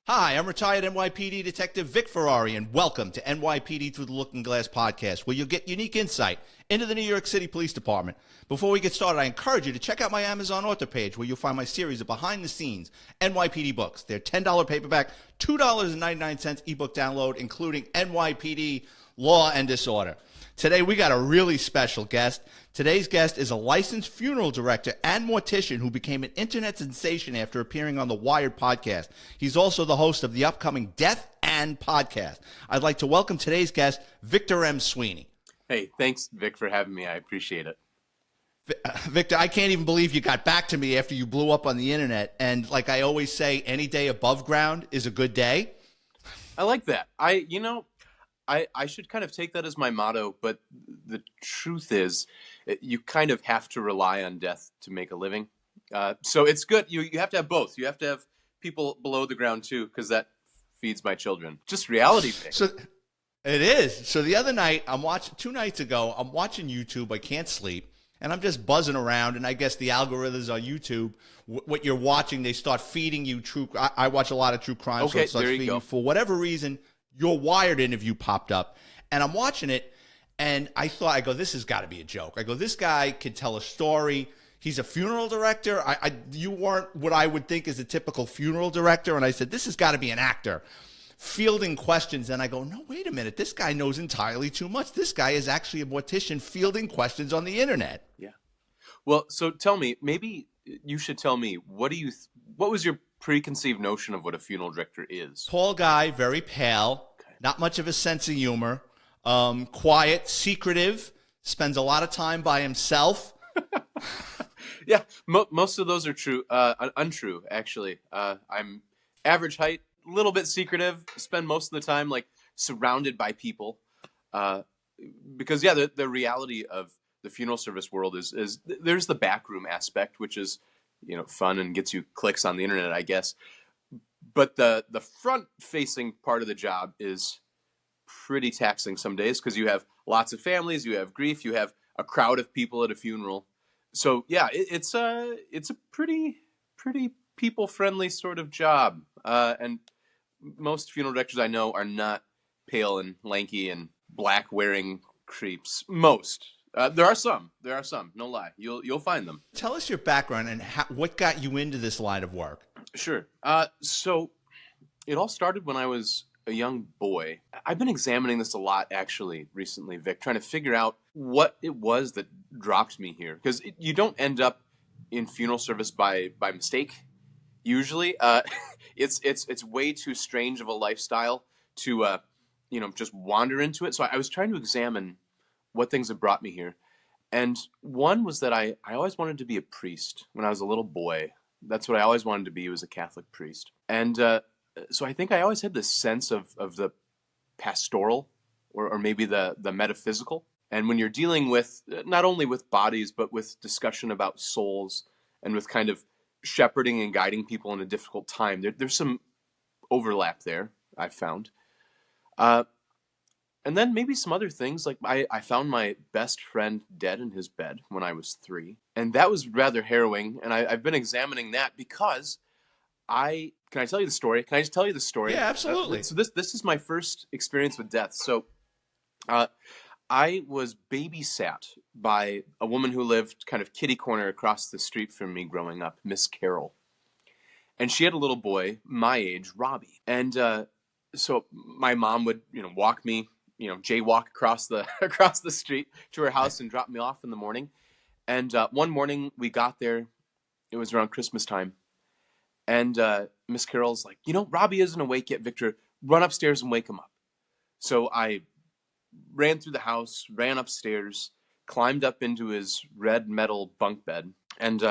Hi, I'm retired NYPD Detective Vic Ferrari, and welcome to NYPD Through the Looking Glass podcast, where you'll get unique insight into the New York City Police Department. Before we get started, I encourage you to check out my Amazon author page, where you'll find my series of behind-the-scenes NYPD books. They're $10 paperback, $2.99 ebook download, including NYPD Law and Disorder. Today, we got a really special guest. Today's guest is a licensed funeral director and mortician who became an internet sensation after appearing on the Wired podcast. He's also the host of the upcoming Death and podcast. I'd like to welcome today's guest, Victor M Sweeney. Hey, thanks, Vic, for having me. I appreciate it. Victor, I can't even believe you got back to me after you blew up on the internet. And like I always say, any day above ground is a good day. I like that. I should kind of take that as my motto, but the truth is you kind of have to rely on death to make a living. So it's good. You have to have both. You have to have people below the ground too, because that feeds my children. Just reality thing. So it is. So the other night, 2 nights ago, I'm watching YouTube. I can't sleep. And I'm just buzzing around. And I guess the algorithms on YouTube, what you're watching, they start feeding you true. I watch a lot of true crime. Okay, so it starts there you feeding go. you, for whatever reason, your Wired interview popped up, and I'm watching it, and I go, this has got to be a joke. I go, this guy can tell a story. He's a funeral director. You weren't what I would think is a typical funeral director, and I said, this has got to be an actor fielding questions. And I go, no, wait a minute. This guy knows entirely too much. This guy is actually a mortician fielding questions on the internet. Yeah. Well, so tell me, maybe you should tell me, what was your preconceived notion of what a funeral director is? Tall guy, very pale, not much of a sense of humor, quiet, secretive, spends a lot of time by himself. Yeah, most of those are true. Untrue, actually. I'm average height, a little bit secretive, spend most of the time like surrounded by people. Because, yeah, the reality of the funeral service world is there's the backroom aspect, which is, fun and gets you clicks on the internet, I guess. But the front-facing part of the job is pretty taxing some days because you have lots of families, you have grief, you have a crowd of people at a funeral. So yeah, it's a pretty people-friendly sort of job. And most funeral directors I know are not pale and lanky and black-wearing creeps. Most. There are some, no lie. You'll find them. Tell us your background and what got you into this line of work. Sure. So it all started when I was a young boy. I've been examining this a lot, actually, recently, Vic, trying to figure out what it was that dropped me here. Because you don't end up in funeral service by mistake, usually. It's way too strange of a lifestyle to, just wander into it. So I was trying to examine what things have brought me here. And one was that I always wanted to be a priest when I was a little boy. That's what I always wanted to be, was a Catholic priest. And so I think I always had this sense of the pastoral or maybe the metaphysical. And when you're dealing with not only with bodies, but with discussion about souls and with kind of shepherding and guiding people in a difficult time, there's some overlap there, I've found. And then maybe some other things, like I found my best friend dead in his bed when I was 3. And that was rather harrowing. And I've been examining that because can I tell you the story? Can I just tell you the story? Yeah, absolutely. So this is my first experience with death. So I was babysat by a woman who lived kind of kitty corner across the street from me growing up, Miss Carol. And she had a little boy my age, Robbie. And so my mom would, walk me, jaywalk across the street to her house and drop me off in the morning. And one morning we got there. It was around Christmas time. And Miss Carol's like, Robbie isn't awake yet, Victor. Run upstairs and wake him up. So I ran through the house, ran upstairs, climbed up into his red metal bunk bed. And,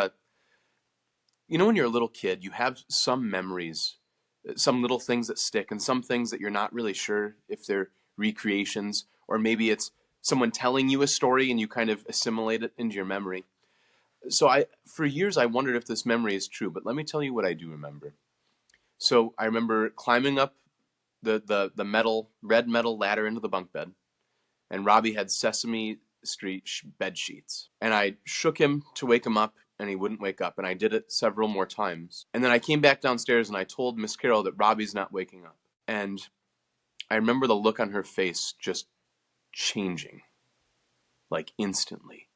when you're a little kid, you have some memories, some little things that stick, and some things that you're not really sure if they're recreations, or maybe it's someone telling you a story and you kind of assimilate it into your memory. So for years, I wondered if this memory is true, but let me tell you what I do remember. So I remember climbing up the red metal ladder into the bunk bed, and Robbie had Sesame Street bed sheets. And I shook him to wake him up, and he wouldn't wake up. And I did it several more times. And then I came back downstairs and I told Miss Carol that Robbie's not waking up. And I remember the look on her face just changing, like instantly.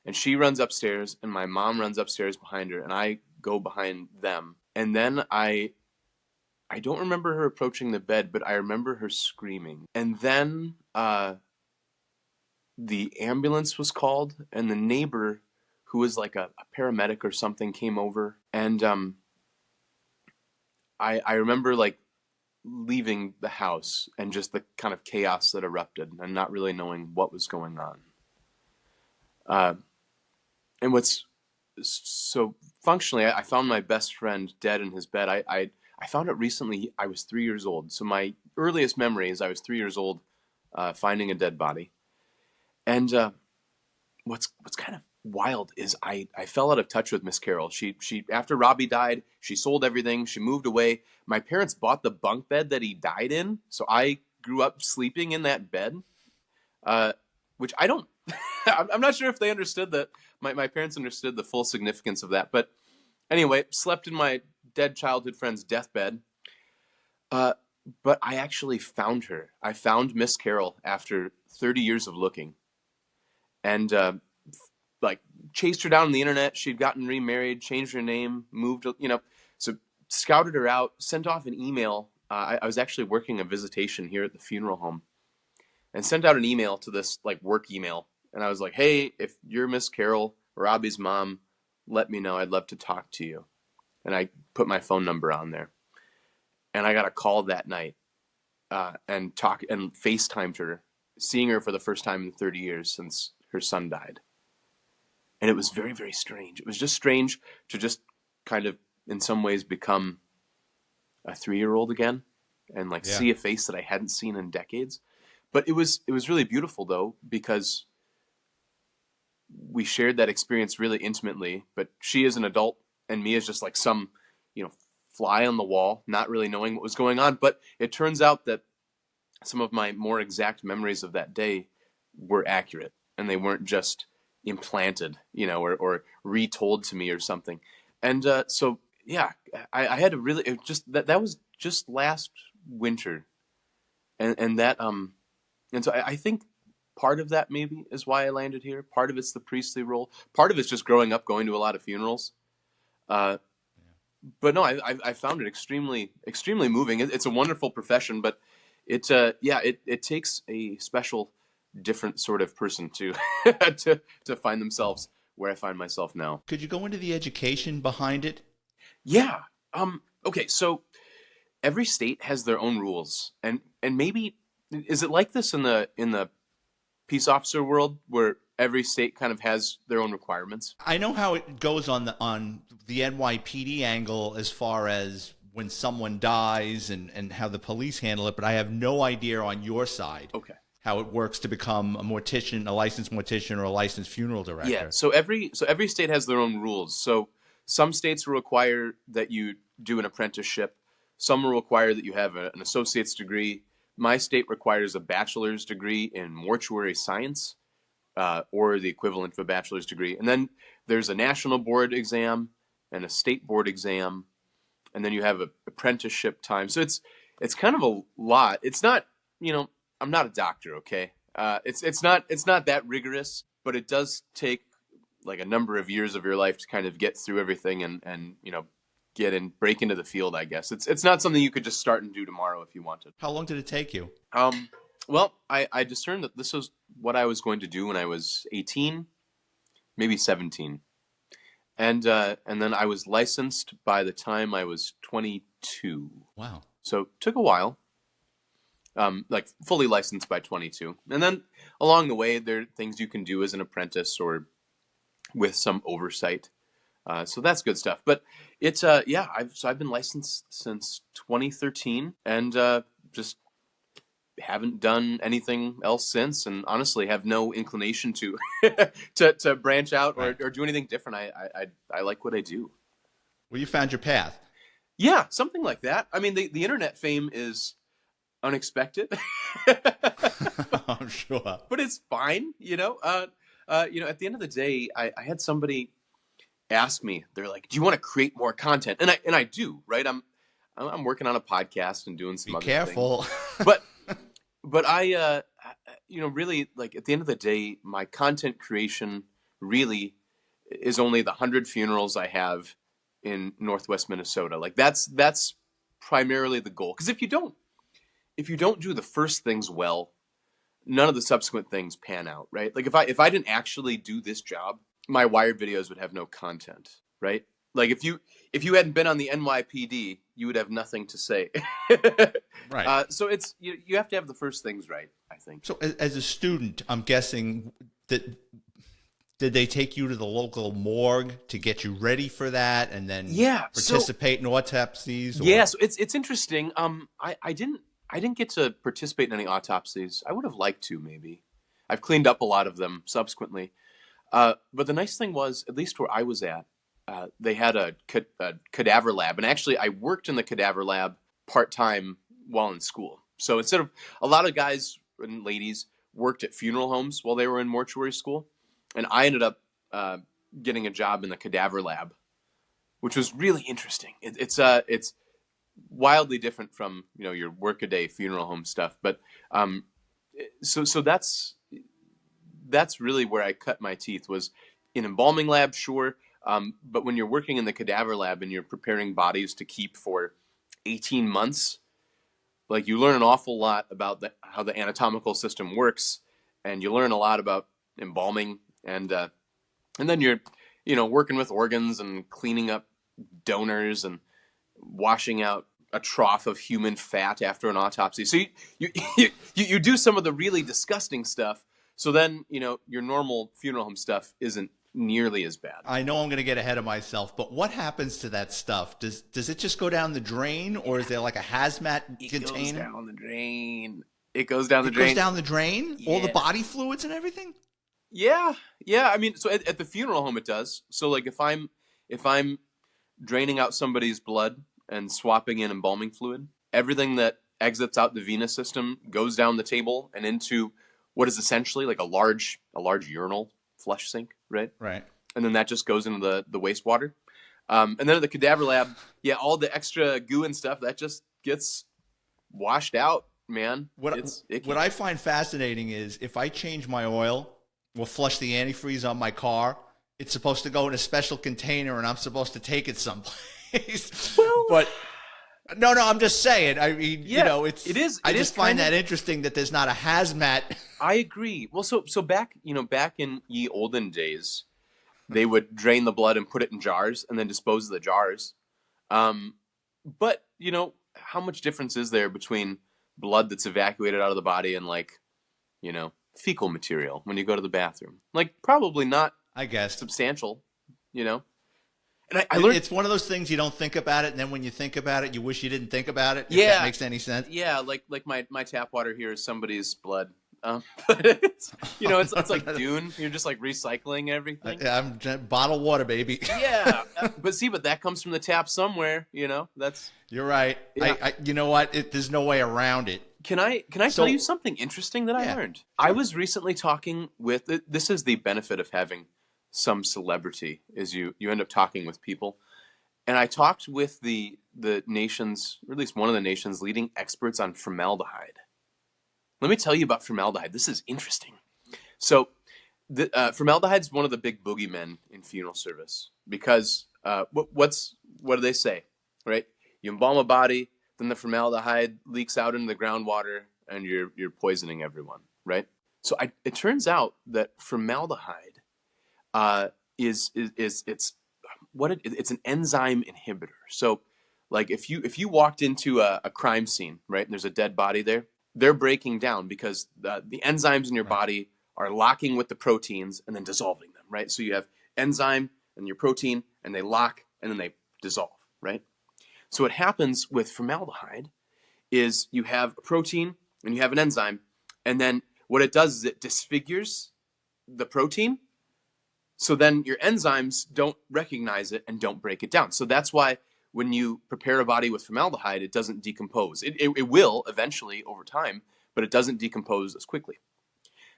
And she runs upstairs, and my mom runs upstairs behind her, and I go behind them. And then I don't remember her approaching the bed, but I remember her screaming. And then the ambulance was called, and the neighbor, who was like a paramedic or something, came over. And I remember like leaving the house and just the kind of chaos that erupted and not really knowing what was going on. And what's so functionally, I found my best friend dead in his bed. I found it recently. I was 3 years old. So my earliest memory is I was 3 years old, finding a dead body. And what's kind of wild is I fell out of touch with Miss Carol. She after Robbie died, she sold everything. She moved away. My parents bought the bunk bed that he died in, so I grew up sleeping in that bed, which I don't. I'm not sure if they understood that. My parents understood the full significance of that. But anyway, slept in my dead childhood friend's deathbed. But I actually found her. I found Miss Carol after 30 years of looking. And like chased her down on the internet. She'd gotten remarried, changed her name, moved, so scouted her out, sent off an email. I was actually working a visitation here at the funeral home and sent out an email to this like work email. And I was like, hey, if you're Miss Carol, Robbie's mom, let me know. I'd love to talk to you. And I put my phone number on there. And I got a call that night and FaceTimed her, seeing her for the first time in 30 years since her son died. And it was very, very strange. It was just strange to just kind of, in some ways, become a 3-year-old again and see a face that I hadn't seen in decades. But it was really beautiful, though, because we shared that experience really intimately. But she is an adult and me is just like some, fly on the wall, not really knowing what was going on. But it turns out that some of my more exact memories of that day were accurate. And they weren't just implanted, or retold to me or something. And so, yeah, I had to really, that was just last winter. And that, and so I think part of that maybe is why I landed here. Part of it's the priestly role. Part of it's just growing up, going to a lot of funerals. But no, I found it extremely, extremely moving. It's a wonderful profession, but it takes a special, different sort of person to to find themselves where I find myself now. Could you go into the education behind it? Yeah. Okay. So every state has their own rules, and maybe is it like this in the peace officer world where every state kind of has their own requirements? I know how it goes on the NYPD angle as far as when someone dies and how the police handle it, but I have no idea on your side. Okay. How it works to become a mortician, a licensed mortician, or a licensed funeral director. Yeah, so every state has their own rules. So some states will require that you do an apprenticeship. Some will require that you have an associate's degree. My state requires a bachelor's degree in mortuary science, or the equivalent of a bachelor's degree. And then there's a national board exam and a state board exam, and then you have an apprenticeship time. So it's kind of a lot. It's not, I'm not a doctor, okay? It's not that rigorous, but it does take like a number of years of your life to kind of get through everything and break into the field, I guess. It's not something you could just start and do tomorrow if you wanted. How long did it take you? Well, I discerned that this was what I was going to do when I was 18, maybe 17. And then I was licensed by the time I was 22. Wow. So it took a while. Fully licensed by 22. And then along the way, there are things you can do as an apprentice or with some oversight. So that's good stuff. But it's, I've been licensed since 2013 and just haven't done anything else since, and honestly have no inclination to to branch out or do anything different. I like what I do. Well, you found your path. Yeah, something like that. I mean, the internet fame is unexpected. I'm sure. But it's fine, At the end of the day, I had somebody ask me, they're like, "Do you want to create more content?" And I do, right? I'm working on a podcast and doing some Be other careful. things. But I really, like, at the end of the day, my content creation really is only the 100 funerals I have in Northwest Minnesota. Like, that's primarily the goal. Because if you don't do the first things well, none of the subsequent things pan out, right? Like, if I didn't actually do this job, my Wired videos would have no content, right? Like, if you hadn't been on the NYPD, you would have nothing to say. Right. So it's you have to have the first things right, I think. So as a student, I'm guessing that did they take you to the local morgue to get you ready for that, and then participate in autopsies? Or? Yeah, so it's interesting. I didn't get to participate in any autopsies. I would have liked to, maybe. I've cleaned up a lot of them subsequently. But the nice thing was, at least where I was at, they had a cadaver lab, and actually I worked in the cadaver lab part-time while in school. So instead of, a lot of guys and ladies worked at funeral homes while they were in mortuary school, and I ended up getting a job in the cadaver lab, which was really interesting. It's wildly different from your workaday funeral home stuff, but so that's really where I cut my teeth, was in embalming lab, sure, but when you're working in the cadaver lab and you're preparing bodies to keep for 18 months, like, you learn an awful lot about how the anatomical system works, and you learn a lot about embalming, and then you're working with organs and cleaning up donors and washing out a trough of human fat after an autopsy. So you do some of the really disgusting stuff. So then your normal funeral home stuff isn't nearly as bad. I know I'm going to get ahead of myself, but what happens to that stuff? Does it just go down the drain, or is there like a hazmat container? It goes down the drain. It goes down the It drain. goes down the drain? Yeah. All the body fluids and everything? Yeah. I mean, so at the funeral home it does. So, like, if I'm draining out somebody's blood and swapping in embalming fluid, everything that exits out the venous system goes down the table and into what is essentially like a large urinal flush sink, right? Right. And then that just goes into the wastewater. And then at the cadaver lab, all the extra goo and stuff, that just gets washed out, man. What I find fascinating is, if I change my oil or flush the antifreeze on my car, it's supposed to go in a special container, and I'm supposed to take it someplace. Well, but no, I'm just saying. I mean, it is. I just find that interesting that there's not a hazmat. I agree. Well, so back in ye olden days, they would drain the blood and put it in jars and then dispose of the jars. But how much difference is there between blood that's evacuated out of the body and, like, fecal material when you go to the bathroom? Like, probably not. I guess substantial. And I learned, it's one of those things you don't think about it, and then when you think about it, you wish you didn't think about it. If that makes any sense. Yeah, like my tap water here is somebody's blood. But it's like Dune. You're just like recycling everything. I'm bottled water, baby. Yeah, but that comes from the tap somewhere. That's. You're right. Yeah. You know what? There's no way around it. Can I tell you something interesting that I learned? I was recently talking with. This is the benefit of having some celebrity, is you end up talking with people, and I talked with the nation's, or at least one of the nation's, leading experts on formaldehyde. Let me tell you about formaldehyde. This is interesting. So, formaldehyde is one of the big boogeymen in funeral service, because what do they say, right? You embalm a body, then the formaldehyde leaks out into the groundwater, and you're poisoning everyone, right? So it turns out that formaldehyde it's an enzyme inhibitor. So, like, if you walked into a crime scene, right, and there's a dead body there, they're breaking down because the enzymes in your body are locking with the proteins and then dissolving them, right? So you have enzyme and your protein, and they lock and then they dissolve, right? So what happens with formaldehyde is you have a protein and you have an enzyme, and then what it does is it disfigures the protein. So then your enzymes don't recognize it and don't break it down. So that's why when you prepare a body with formaldehyde, it doesn't decompose. It will eventually over time, but it doesn't decompose as quickly.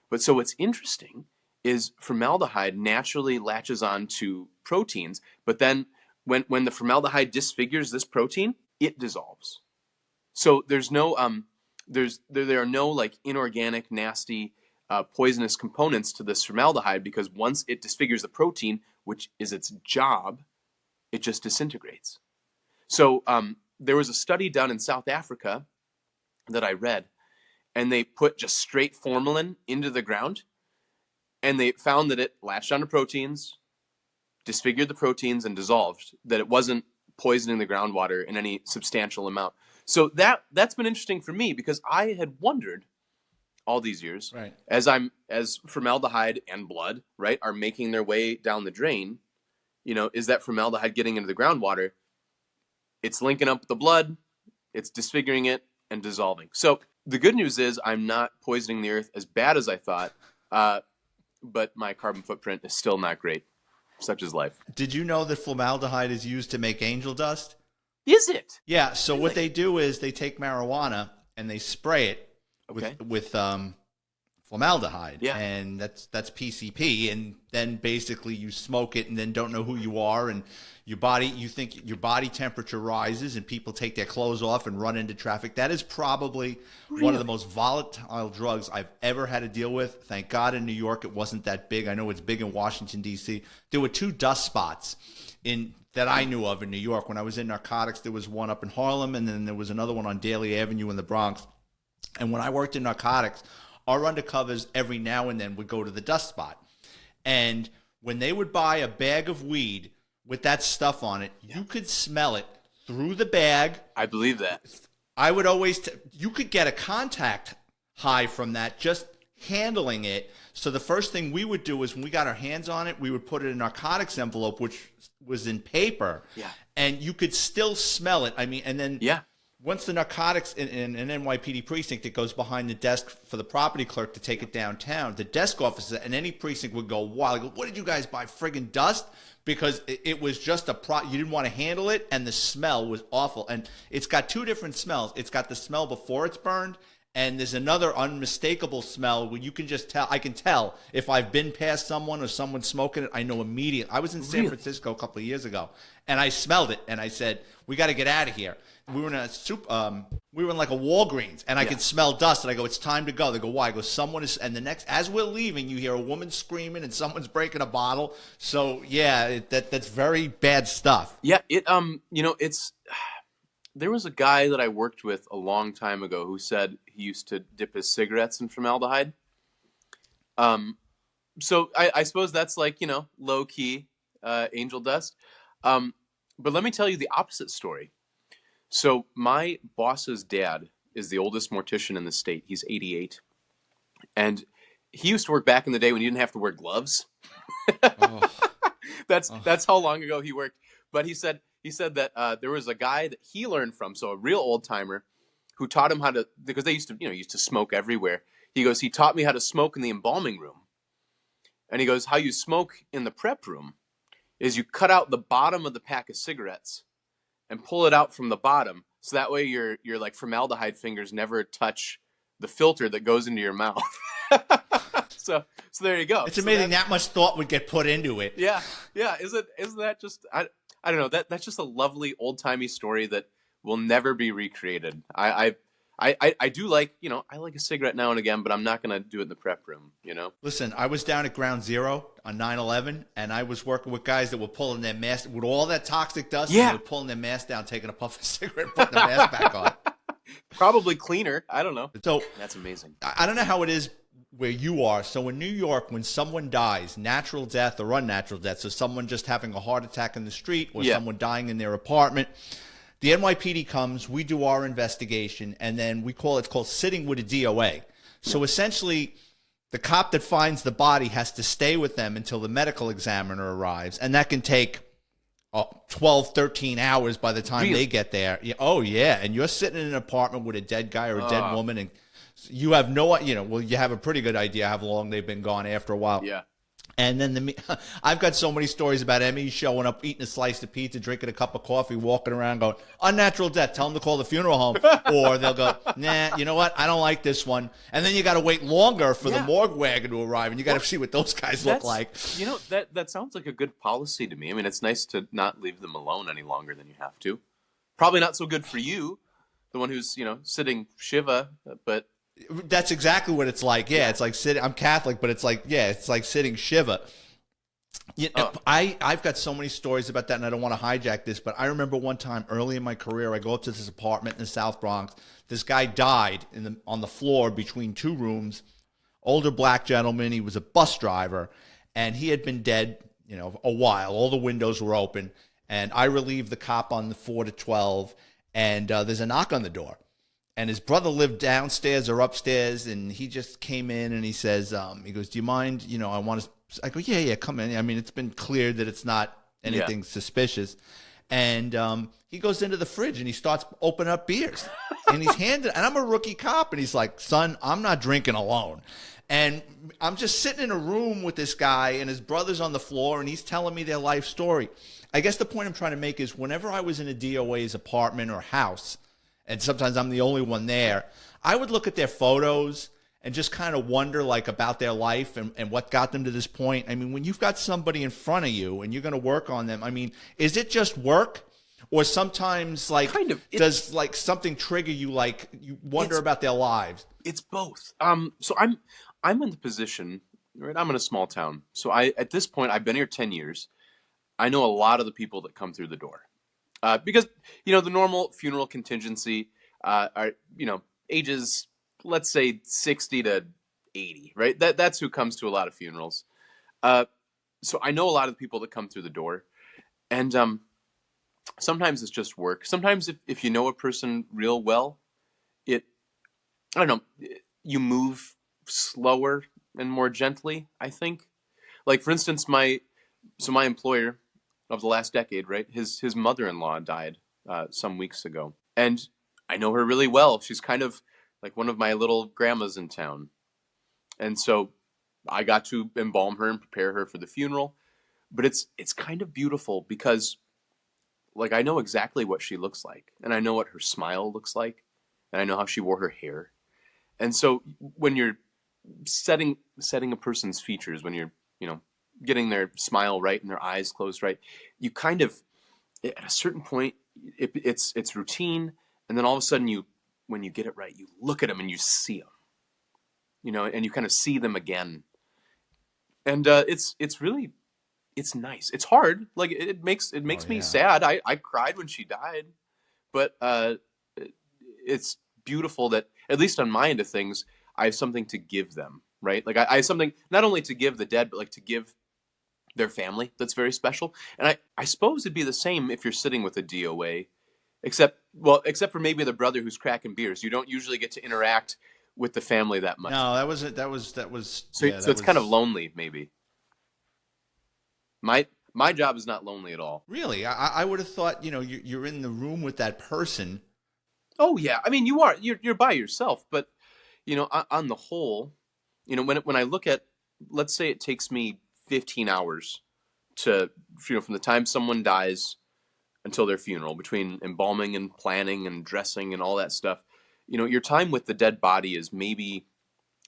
But so what's interesting is formaldehyde naturally latches on to proteins, but then when the formaldehyde disfigures this protein, it dissolves. So there's no there are no like inorganic, nasty, poisonous components to this formaldehyde, because once it disfigures the protein, which is its job, it just disintegrates. So there was a study done in South Africa that I read, and they put just straight formalin into the ground, and they found that it latched onto proteins, disfigured the proteins, and dissolved, that it wasn't poisoning the groundwater in any substantial amount. So that's been interesting for me, because I had wondered all these years, right, as formaldehyde and blood, right, are making their way down the drain, is that formaldehyde getting into the groundwater? It's linking up with the blood, it's disfiguring it and dissolving. So the good news is I'm not poisoning the earth as bad as I thought, but my carbon footprint is still not great. Such is life. Did you know that formaldehyde is used to make angel dust? Is it? Yeah. So really? What they do is they take marijuana and they spray it with formaldehyde. Yeah. And that's PCP. And then basically you smoke it and then don't know who you are, and you think your body temperature rises, and people take their clothes off and run into traffic. That is probably one of the most volatile drugs I've ever had to deal with. Thank God in New York it wasn't that big. I know it's big in Washington, D.C. There were 2 dust spots that I knew of in New York. When I was in narcotics, there was one up in Harlem, and then there was another one on Daly Avenue in the Bronx. And when I worked in narcotics, our undercovers every now and then would go to the dust spot. And when they would buy a bag of weed with that stuff on it, you could smell it through the bag. I believe that. I would always, you could get a contact high from that just handling it. So the first thing we would do is when we got our hands on it, we would put it in a narcotics envelope, which was in paper. Yeah. And you could still smell it. I mean, and then once the narcotics in an NYPD precinct, it goes behind the desk for the property clerk to take it downtown. The desk officer in any precinct would go, wow, I go, what did you guys buy, friggin' dust? Because it was just you didn't want to handle it, and the smell was awful. And it's got 2 different smells. It's got the smell before it's burned, and there's another unmistakable smell where you can just tell. I can tell if I've been past someone or someone smoking it. I know immediately. I was in San Francisco a couple of years ago, and I smelled it, and I said, we got to get out of here. We were in like a Walgreens, and I could smell dust, and I go, it's time to go. They go, why? I go, someone is, and as we're leaving, you hear a woman screaming, and someone's breaking a bottle. So yeah, that's very bad stuff. Yeah, it's. There was a guy that I worked with a long time ago who said he used to dip his cigarettes in formaldehyde. So I suppose that's like, low key angel dust. But let me tell you the opposite story. So my boss's dad is the oldest mortician in the state. He's 88. And he used to work back in the day when you didn't have to wear gloves. That's how long ago he worked. But he said that there was a guy that he learned from, so a real old timer, who taught him how to, because they used to smoke everywhere. He goes, he taught me how to smoke in the embalming room. And he goes, how you smoke in the prep room is you cut out the bottom of the pack of cigarettes and pull it out from the bottom, so that way your like formaldehyde fingers never touch the filter that goes into your mouth. so there you go. It's amazing that much thought would get put into it. Yeah. Isn't that just I don't know, that's just a lovely old timey story that will never be recreated. I do like, I like a cigarette now and again, but I'm not going to do it in the prep room, Listen, I was down at Ground Zero on 9/11, and I was working with guys that were pulling their mask with all that toxic dust. Yeah. And they were pulling their mask down, taking a puff of cigarette, putting the mask back on. Probably cleaner. I don't know. So that's amazing. I don't know how it is where you are. So in New York, when someone dies, natural death or unnatural death, so someone just having a heart attack in the street or someone dying in their apartment, the NYPD comes, we do our investigation, and then it's called sitting with a DOA. So essentially, the cop that finds the body has to stay with them until the medical examiner arrives, and that can take 12, 13 hours by the time they get there. Oh, yeah, and you're sitting in an apartment with a dead guy or a dead woman, and you have you have a pretty good idea how long they've been gone after a while. Yeah. And then I've got so many stories about Emmy showing up, eating a slice of pizza, drinking a cup of coffee, walking around going, unnatural death, tell them to call the funeral home. Or they'll go, nah, you know what? I don't like this one. And then you got to wait longer for the morgue wagon to arrive, and you got to see what those guys look like. You know, that sounds like a good policy to me. I mean, it's nice to not leave them alone any longer than you have to. Probably not so good for you, the one who's, sitting Shiva, but... That's exactly what it's like. Yeah, it's like sitting. I'm Catholic, but it's like sitting Shiva. I've got so many stories about that, and I don't want to hijack this, but I remember one time early in my career, I go up to this apartment in the South Bronx. This guy died on the floor between two rooms. Older black gentleman. He was a bus driver, and he had been dead, a while. All the windows were open, and I relieved the cop on the 4 to 12, and there's a knock on the door. And his brother lived downstairs or upstairs, and he just came in and he says, he goes, do you mind, I go, yeah, come in. I mean, it's been cleared that it's not anything suspicious. And he goes into the fridge and he starts opening up beers. And and I'm a rookie cop, and he's like, son, I'm not drinking alone. And I'm just sitting in a room with this guy, and his brother's on the floor, and he's telling me their life story. I guess the point I'm trying to make is whenever I was in a DOA's apartment or house, and sometimes I'm the only one there, I would look at their photos and just kind of wonder about their life and what got them to this point. I mean, when you've got somebody in front of you and you're going to work on them, I mean, is it just work? Or sometimes does something trigger you, you wonder about their lives? It's both. So I'm in the position, right? I'm in a small town. So at this point, I've been here 10 years. I know a lot of the people that come through the door. Because, the normal funeral contingency are, ages, let's say 60 to 80, right? That's who comes to a lot of funerals. So I know a lot of the people that come through the door. And sometimes it's just work. Sometimes if you know a person real well, I don't know, you move slower and more gently, I think. Like, for instance, my employer of the last decade, right? His mother-in-law died some weeks ago. And I know her really well. She's kind of like one of my little grandmas in town. And so I got to embalm her and prepare her for the funeral. But it's kind of beautiful because I know exactly what she looks like. And I know what her smile looks like. And I know how she wore her hair. And so when you're setting a person's features, when you're, getting their smile right and their eyes closed right, you kind of, at a certain point, it's routine, and then all of a sudden when you get it right, you look at them and you see them, and you kind of see them again, and it's nice. It's hard. It makes me sad. I cried when she died, but it's beautiful that at least on my end of things, I have something to give them. Right? I have something not only to give the dead, but to give their family that's very special. And I suppose it'd be the same if you're sitting with a DOA, except for maybe the brother who's cracking beers. You don't usually get to interact with the family that much. No, that was so it's kind of lonely, maybe. My job is not lonely at all. Really? I would have thought, you're in the room with that person. Oh yeah. I mean, you're by yourself, but on the whole, when I look at, let's say it takes me 15 hours to, from the time someone dies until their funeral, between embalming and planning and dressing and all that stuff, your time with the dead body is maybe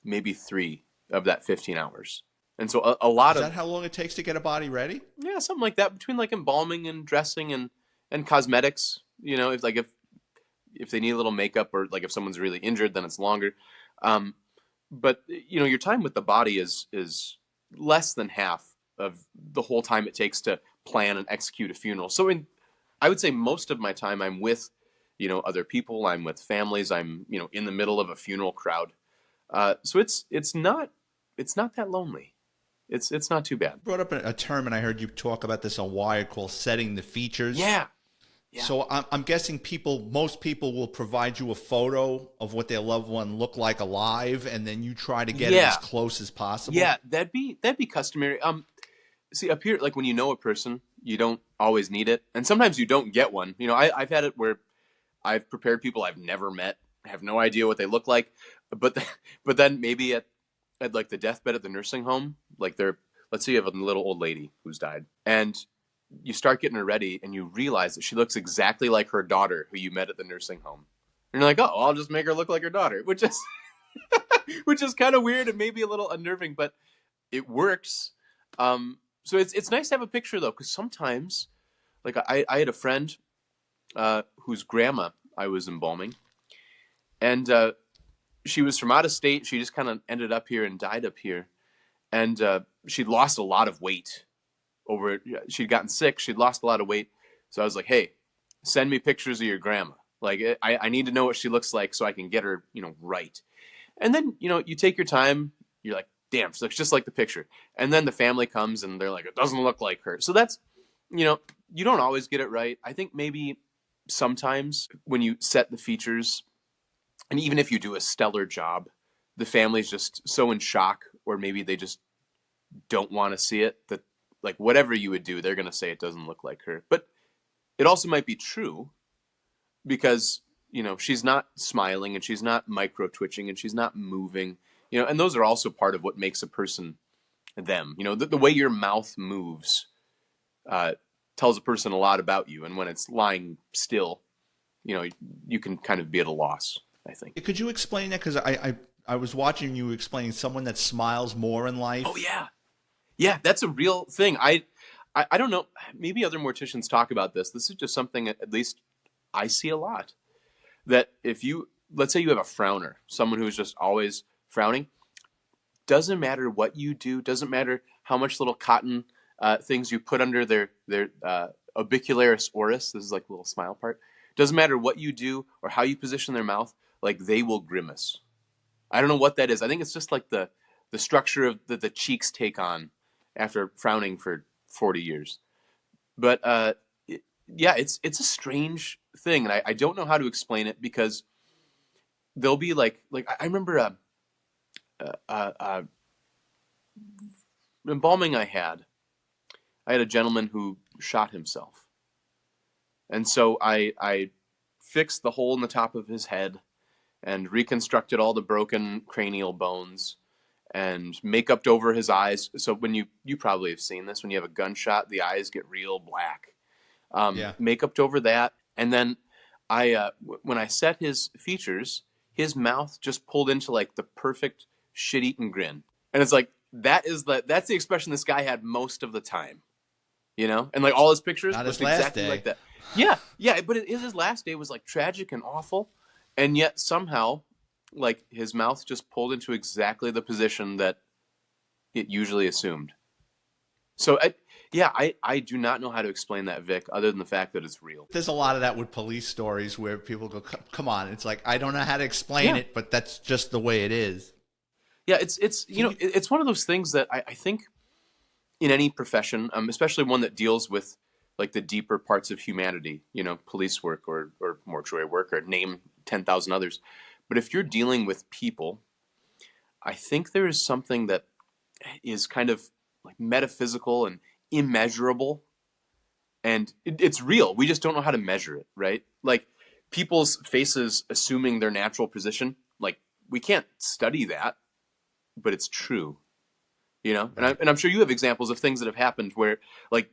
3 of that 15 hours. And so a lot of... Is that how long it takes to get a body ready? Yeah, something like that, between embalming and dressing and cosmetics, if they need a little makeup, or if someone's really injured, then it's longer. But your time with the body is less than half of the whole time it takes to plan and execute a funeral. So I would say most of my time I'm with, other people. I'm with families. I'm, in the middle of a funeral crowd. So it's not that lonely. It's not too bad. You brought up a term, and I heard you talk about this on Wired, called setting the features. Yeah. So I'm guessing most people will provide you a photo of what their loved one looked like alive, and then you try to get it as close as possible. Yeah, that'd be customary. See, up here, when you know a person, you don't always need it, and sometimes you don't get one. I've had it where I've prepared people I've never met, have no idea what they look like, but then maybe at the deathbed at the nursing home, they're let's say you have a little old lady who's died, and you start getting her ready, and you realize that she looks exactly like her daughter who you met at the nursing home. And you're like, oh, I'll just make her look like her daughter, which is which is kind of weird and maybe a little unnerving, but it works. So it's nice to have a picture though, because sometimes, like I had a friend whose grandma I was embalming, and she was from out of state. She just kind of ended up here and died up here, and she'd lost a lot of weight over. She'd gotten sick. She'd lost a lot of weight. So I was like, hey, send me pictures of your grandma. Like I need to know what she looks like so I can get her, right. And then, you take your time. You're like, damn, she looks just like the picture. And then the family comes and they're like, it doesn't look like her. So that's, you don't always get it right. I think maybe sometimes when you set the features, and even if you do a stellar job, the family's just so in shock, or maybe they just don't want to see it, that like whatever you would do, they're going to say it doesn't look like her. But it also might be true because, she's not smiling and she's not micro twitching and she's not moving, and those are also part of what makes a person them. The way your mouth moves tells a person a lot about you. And when it's lying still, you can kind of be at a loss, I think. Could you explain that? Because I was watching you explaining someone that smiles more in life. Oh, yeah. Yeah, that's a real thing. I don't know. Maybe other morticians talk about this. This is just something at least I see a lot. That if let's say you have a frowner, someone who's just always frowning, doesn't matter what you do, doesn't matter how much little cotton things you put under their orbicularis oris, this is like the little smile part, doesn't matter what you do or how you position their mouth, like they will grimace. I don't know what that is. I think it's just like the structure of the cheeks take on after frowning for 40 years. But it's a strange thing, and I don't know how to explain it, because they'll be like I remember embalming I had a gentleman who shot himself, and so I fixed the hole in the top of his head and reconstructed all the broken cranial bones and make-upped over his eyes. So when you probably have seen this, when you have a gunshot, the eyes get real black. Make-upped over that. And then when I set his features, his mouth just pulled into like the perfect shit-eaten grin. And it's like, that's the expression this guy had most of the time. And like all his pictures looked exactly like that. Yeah, but his last day was like tragic and awful. And yet somehow, like, his mouth just pulled into exactly the position that it usually assumed. So, I do not know how to explain that, Vic, other than the fact that it's real. There's a lot of that with police stories where people go, come on. It's like, I don't know how to explain it, but that's just the way it is. Yeah, it's one of those things that I think in any profession, especially one that deals with, like, the deeper parts of humanity, police work or mortuary work, or name 10,000 others. But if you're dealing with people, I think there is something that is kind of like metaphysical and immeasurable, and it's real. We just don't know how to measure it, right? Like people's faces assuming their natural position, like we can't study that, but it's true, And I'm sure you have examples of things that have happened where, like,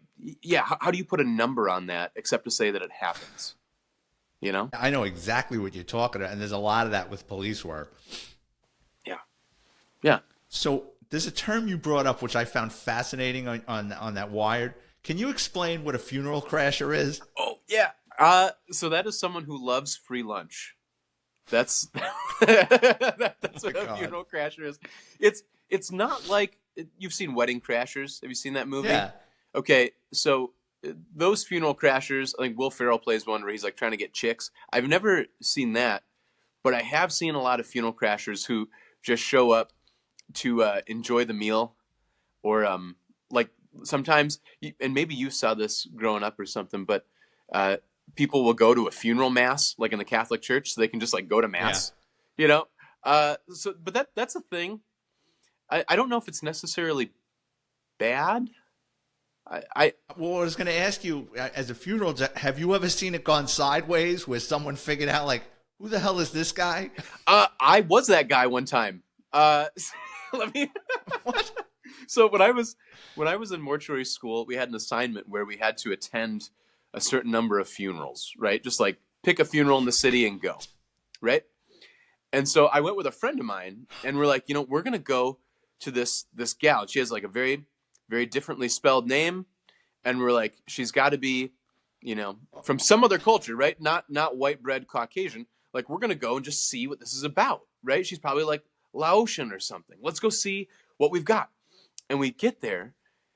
how do you put a number on that except to say that it happens? I know exactly what you're talking about, and there's a lot of that with police work. Yeah. So there's a term you brought up which I found fascinating on that Wired. Can you explain what a funeral crasher is? Oh, yeah. So that is someone who loves free lunch. That's that's what a funeral crasher is. It's not like you've seen Wedding Crashers. Have you seen that movie? Yeah. Okay, so those funeral crashers, I think Will Ferrell plays one where he's like trying to get chicks. I've never seen that, but I have seen a lot of funeral crashers who just show up to enjoy the meal, or like sometimes, and maybe you saw this growing up or something, but people will go to a funeral mass, like in the Catholic Church, so they can just like go to mass, but that's a thing. I don't know if it's necessarily bad. Well, I was going to ask you, as a funeral, have you ever seen it gone sideways where someone figured out, like, who the hell is this guy? I was that guy one time. Let me. What? So when I was in mortuary school, we had an assignment where we had to attend a certain number of funerals, right? Just like pick a funeral in the city and go, right? And so I went with a friend of mine, and we're like, we're gonna go to this gal. She has like a very, very differently spelled name, and we're like, she's got to be, from some other culture, right? Not white bread Caucasian. Like, we're gonna go and just see what this is about, right? She's probably like Laotian or something. Let's go see what we've got. And we get there,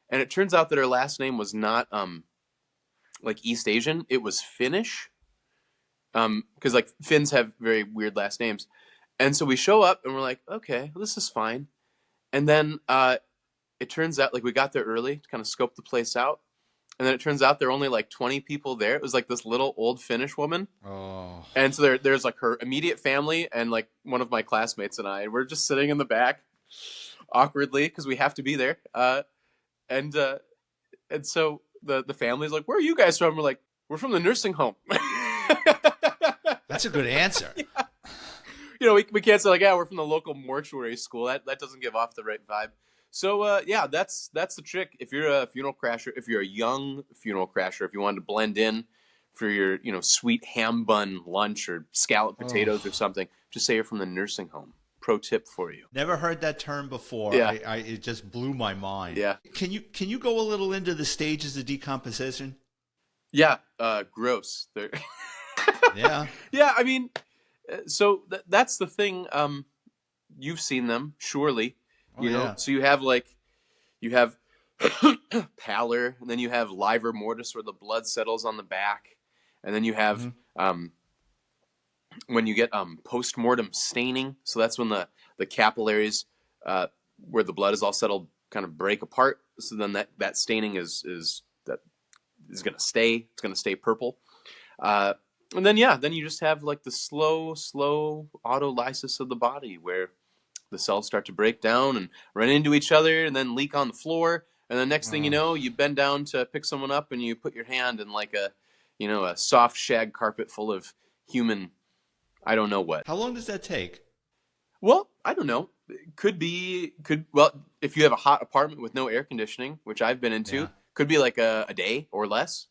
and it turns out that her last name was not like East Asian. It was Finnish, because like Finns have very weird last names. And so we show up, and we're like, okay, well, this is fine. And then it turns out, like, we got there early to kind of scope the place out. And then it turns out there were only like 20 people there. It was like this little old Finnish woman. Oh. And so there's like her immediate family and like one of my classmates and I. And we're just sitting in the back awkwardly because we have to be there. And so the family's like, where are you guys from? We're like, we're from the nursing home. That's a good answer. Yeah. We can't say like, yeah, we're from the local mortuary school. That doesn't give off the right vibe. So yeah, that's the trick. If you're a funeral crasher, if you're a young funeral crasher, if you wanted to blend in for your sweet ham bun lunch or scalloped potatoes or something, just say you're from the nursing home. Pro tip for you. Never heard that term before. Yeah. It just blew my mind. Yeah. Can you go a little into the stages of decomposition? Yeah. Gross. Yeah. Yeah. I mean, so that's the thing. You've seen them, surely. So you have pallor, and then you have liver mortis, where the blood settles on the back, and then you have when you get post-mortem staining. So that's when the capillaries where the blood is all settled kind of break apart. So then that staining is going to stay. It's going to stay purple. And then you just have like the slow autolysis of the body, where the cells start to break down and run into each other and then leak on the floor. And the next thing you know, you bend down to pick someone up and you put your hand in like a soft shag carpet full of human, I don't know what. How long does that take? Well, I don't know. Well, if you have a hot apartment with no air conditioning, which I've been into, could be like a day or less.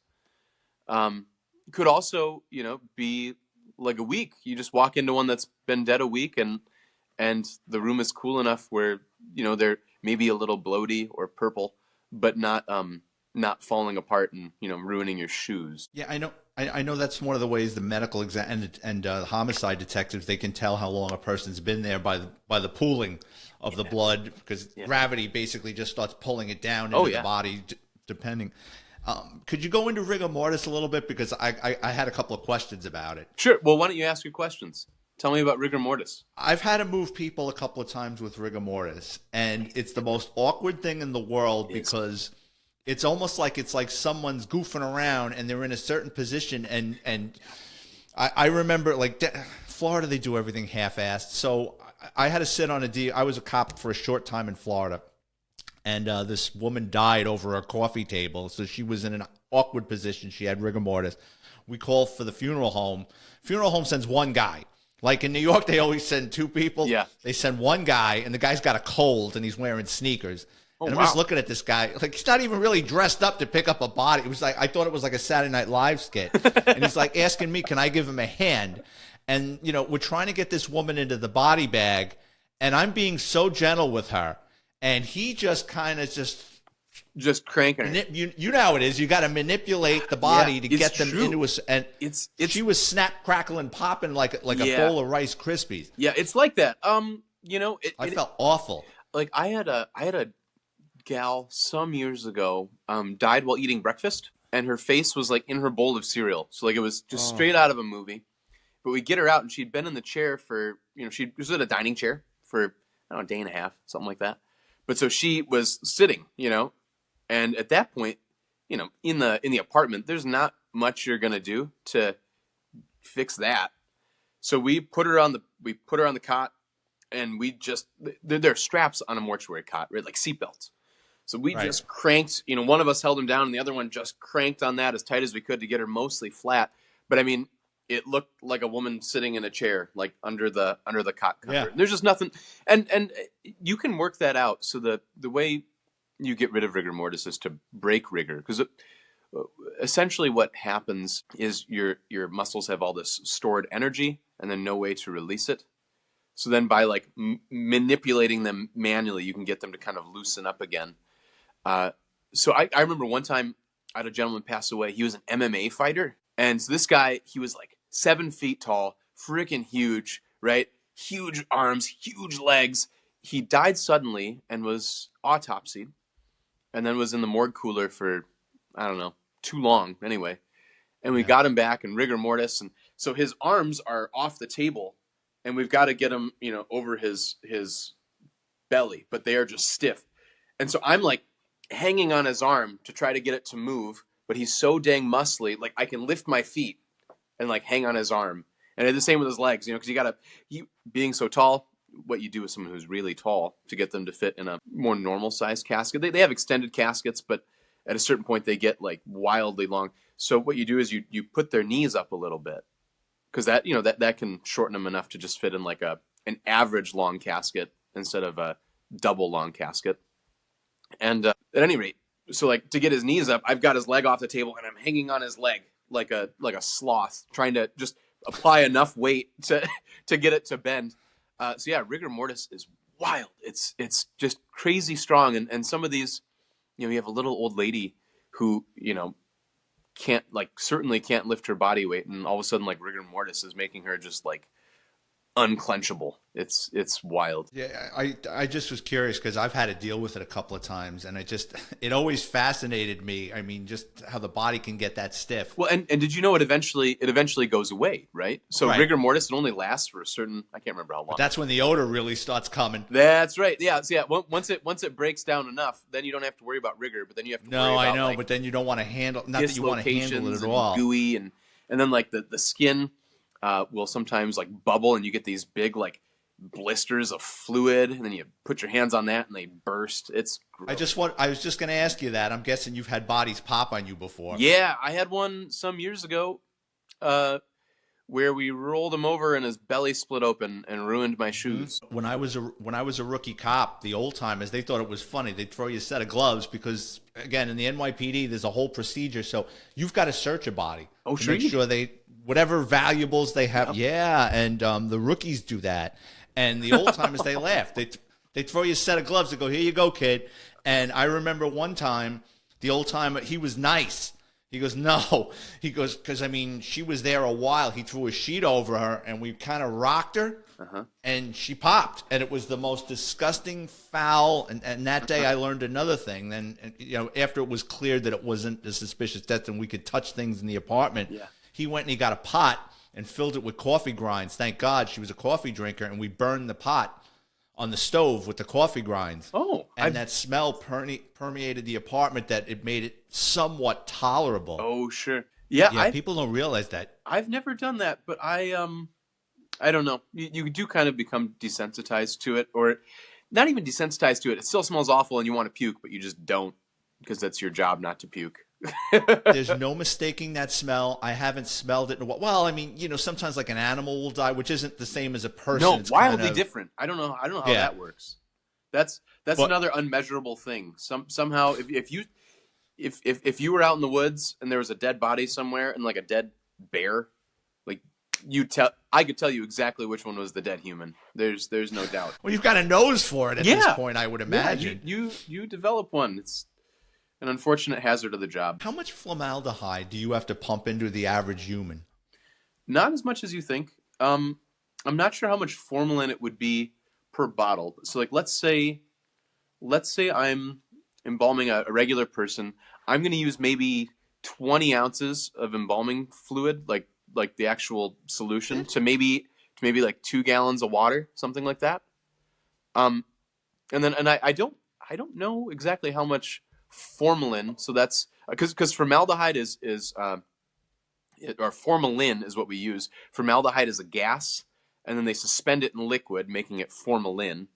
Could also, be like a week. You just walk into one that's been dead a week, and the room is cool enough where, they're maybe a little bloaty or purple, but not falling apart and, ruining your shoes. Yeah, I know that's one of the ways the medical exam and homicide detectives, they can tell how long a person's been there by the pooling of the blood, because gravity basically just starts pulling it down into the body, depending. Could you go into rigor mortis a little bit, because I had a couple of questions about it. Sure. Well, why don't you ask your questions? Tell me about rigor mortis. I've had to move people a couple of times with rigor mortis, and it's the most awkward thing in the world, because it's almost like someone's goofing around and they're in a certain position, and I remember Florida, they do everything half-assed. So I had to sit on I was a cop for a short time in Florida, and this woman died over a coffee table, so she was in an awkward position. She had rigor mortis. We called for the funeral home. Funeral home sends one guy. Like in New York, they always send two people. Yeah. They send one guy, and the guy's got a cold, and he's wearing sneakers. And I'm just looking at this guy. Like, he's not even really dressed up to pick up a body. It was like, I thought it was like a Saturday Night Live skit. And he's like asking me, can I give him a hand? And, we're trying to get this woman into the body bag, and I'm being so gentle with her. And he just kind of just cranking her. You know how it is. You got to manipulate the body to get them into a. And she was snap, crackling, popping like a bowl of Rice Krispies. Yeah, it's like that. I felt awful. Like I had a gal some years ago died while eating breakfast, and her face was like in her bowl of cereal. So like it was just straight out of a movie. But we get her out, and she'd been in the chair for she was at a dining chair for a day and a half, something like that. But so she was sitting, and at that point, in the apartment, there's not much you're gonna do to fix that. So we put her on the cot, and we just there are straps on a mortuary cot, right, like seatbelts. So we just cranked. One of us held him down, and the other one just cranked on that as tight as we could to get her mostly flat. But I mean, it looked like a woman sitting in a chair, like under the cot cover. Yeah. There's just nothing, and you can work that out. So the way you get rid of rigor mortis is to break rigor, because essentially what happens is your muscles have all this stored energy and then no way to release it. So then by like manipulating them manually, you can get them to kind of loosen up again. So I remember one time I had a gentleman pass away. He was an MMA fighter. And so this guy, he was like 7 feet tall, freaking huge, right? Huge arms, huge legs. He died suddenly and was autopsied, and then was in the morgue cooler for, I don't know, too long anyway. And we got him back in rigor mortis. And so his arms are off the table, and we've got to get him, over his belly, but they are just stiff. And so I'm like hanging on his arm to try to get it to move, but he's so dang muscly, like I can lift my feet and like hang on his arm. And I did the same with his legs, because being so tall, what you do with someone who's really tall to get them to fit in a more normal sized casket. They have extended caskets, but at a certain point they get like wildly long. So what you do is you put their knees up a little bit, because that can shorten them enough to just fit in like an average long casket instead of a double long casket. And at any rate, so like to get his knees up, I've got his leg off the table and I'm hanging on his leg like a sloth, trying to just apply enough weight to get it to bend. So yeah, rigor mortis is wild. It's just crazy strong. And some of these, you have a little old lady who, certainly can't lift her body weight. And all of a sudden, like rigor mortis is making her just like unclenchable. It's wild. Yeah, I just was curious because I've had to deal with it a couple of times, and it always fascinated me. I mean, just how the body can get that stiff. Well, and did you know it eventually goes away, right? So right. Rigor mortis, it only lasts for a certain, I can't remember how long. But that's when the odor really starts coming. That's right. Yeah. So yeah, once it breaks down enough, then you don't have to worry about rigor, but then you have to worry about. No, I know, but then you don't want to handle. Not that you want to handle it at all. Gooey and then like the skin will sometimes like bubble, and you get these big like blisters of fluid, and then you put your hands on that and they burst. It's gross. I was just going to ask you that. I'm guessing you've had bodies pop on you before. Yeah, I had one some years ago where we rolled him over and his belly split open and ruined my shoes. When I was a rookie cop, the old timers, they thought it was funny. They'd throw you a set of gloves because, again, in the NYPD, there's a whole procedure. So you've got to search a body. Oh, to sure. Make sure whatever valuables they have. Yep. Yeah, and the rookies do that. And the old timers, they laugh. They throw you a set of gloves. They go, "Here you go, kid." And I remember one time, the old timer, he was nice. He goes, "No." He goes, because, I mean, she was there a while. He threw a sheet over her, and we kind of rocked her, and she popped. And it was the most disgusting, foul, and that day I learned another thing. Then, after it was cleared that it wasn't a suspicious death and we could touch things in the apartment, he went and he got a pot and filled it with coffee grinds. Thank God she was a coffee drinker, and we burned the pot on the stove with the coffee grinds. Oh. And that smell permeated the apartment that it made it somewhat tolerable. Oh, sure. Yeah, people don't realize that. I've never done that, but I don't know. You do kind of become desensitized to it, or not even desensitized to it. It still smells awful and you want to puke, but you just don't, because that's your job not to puke. There's no mistaking that smell. I haven't smelled it in a while. Well, I mean, sometimes like an animal will die, which isn't the same as a person. No, it's wildly different. I don't know how that works. That's But another unmeasurable thing. Somehow, if you were out in the woods and there was a dead body somewhere and like a dead bear, like I could tell you exactly which one was the dead human. There's no doubt. Well, you've got a nose for it at this point, I would imagine. Yeah, you develop one. It's an unfortunate hazard of the job. How much formaldehyde do you have to pump into the average human? Not as much as you think. I'm not sure how much formalin it would be per bottle. So like, let's say I'm embalming a regular person. I'm going to use maybe 20 ounces of embalming fluid, like the actual solution, to maybe like 2 gallons of water, something like that. And I don't know exactly how much formalin. So that's because formaldehyde or formalin is what we use. Formaldehyde is a gas, and then they suspend it in liquid, making it formalin.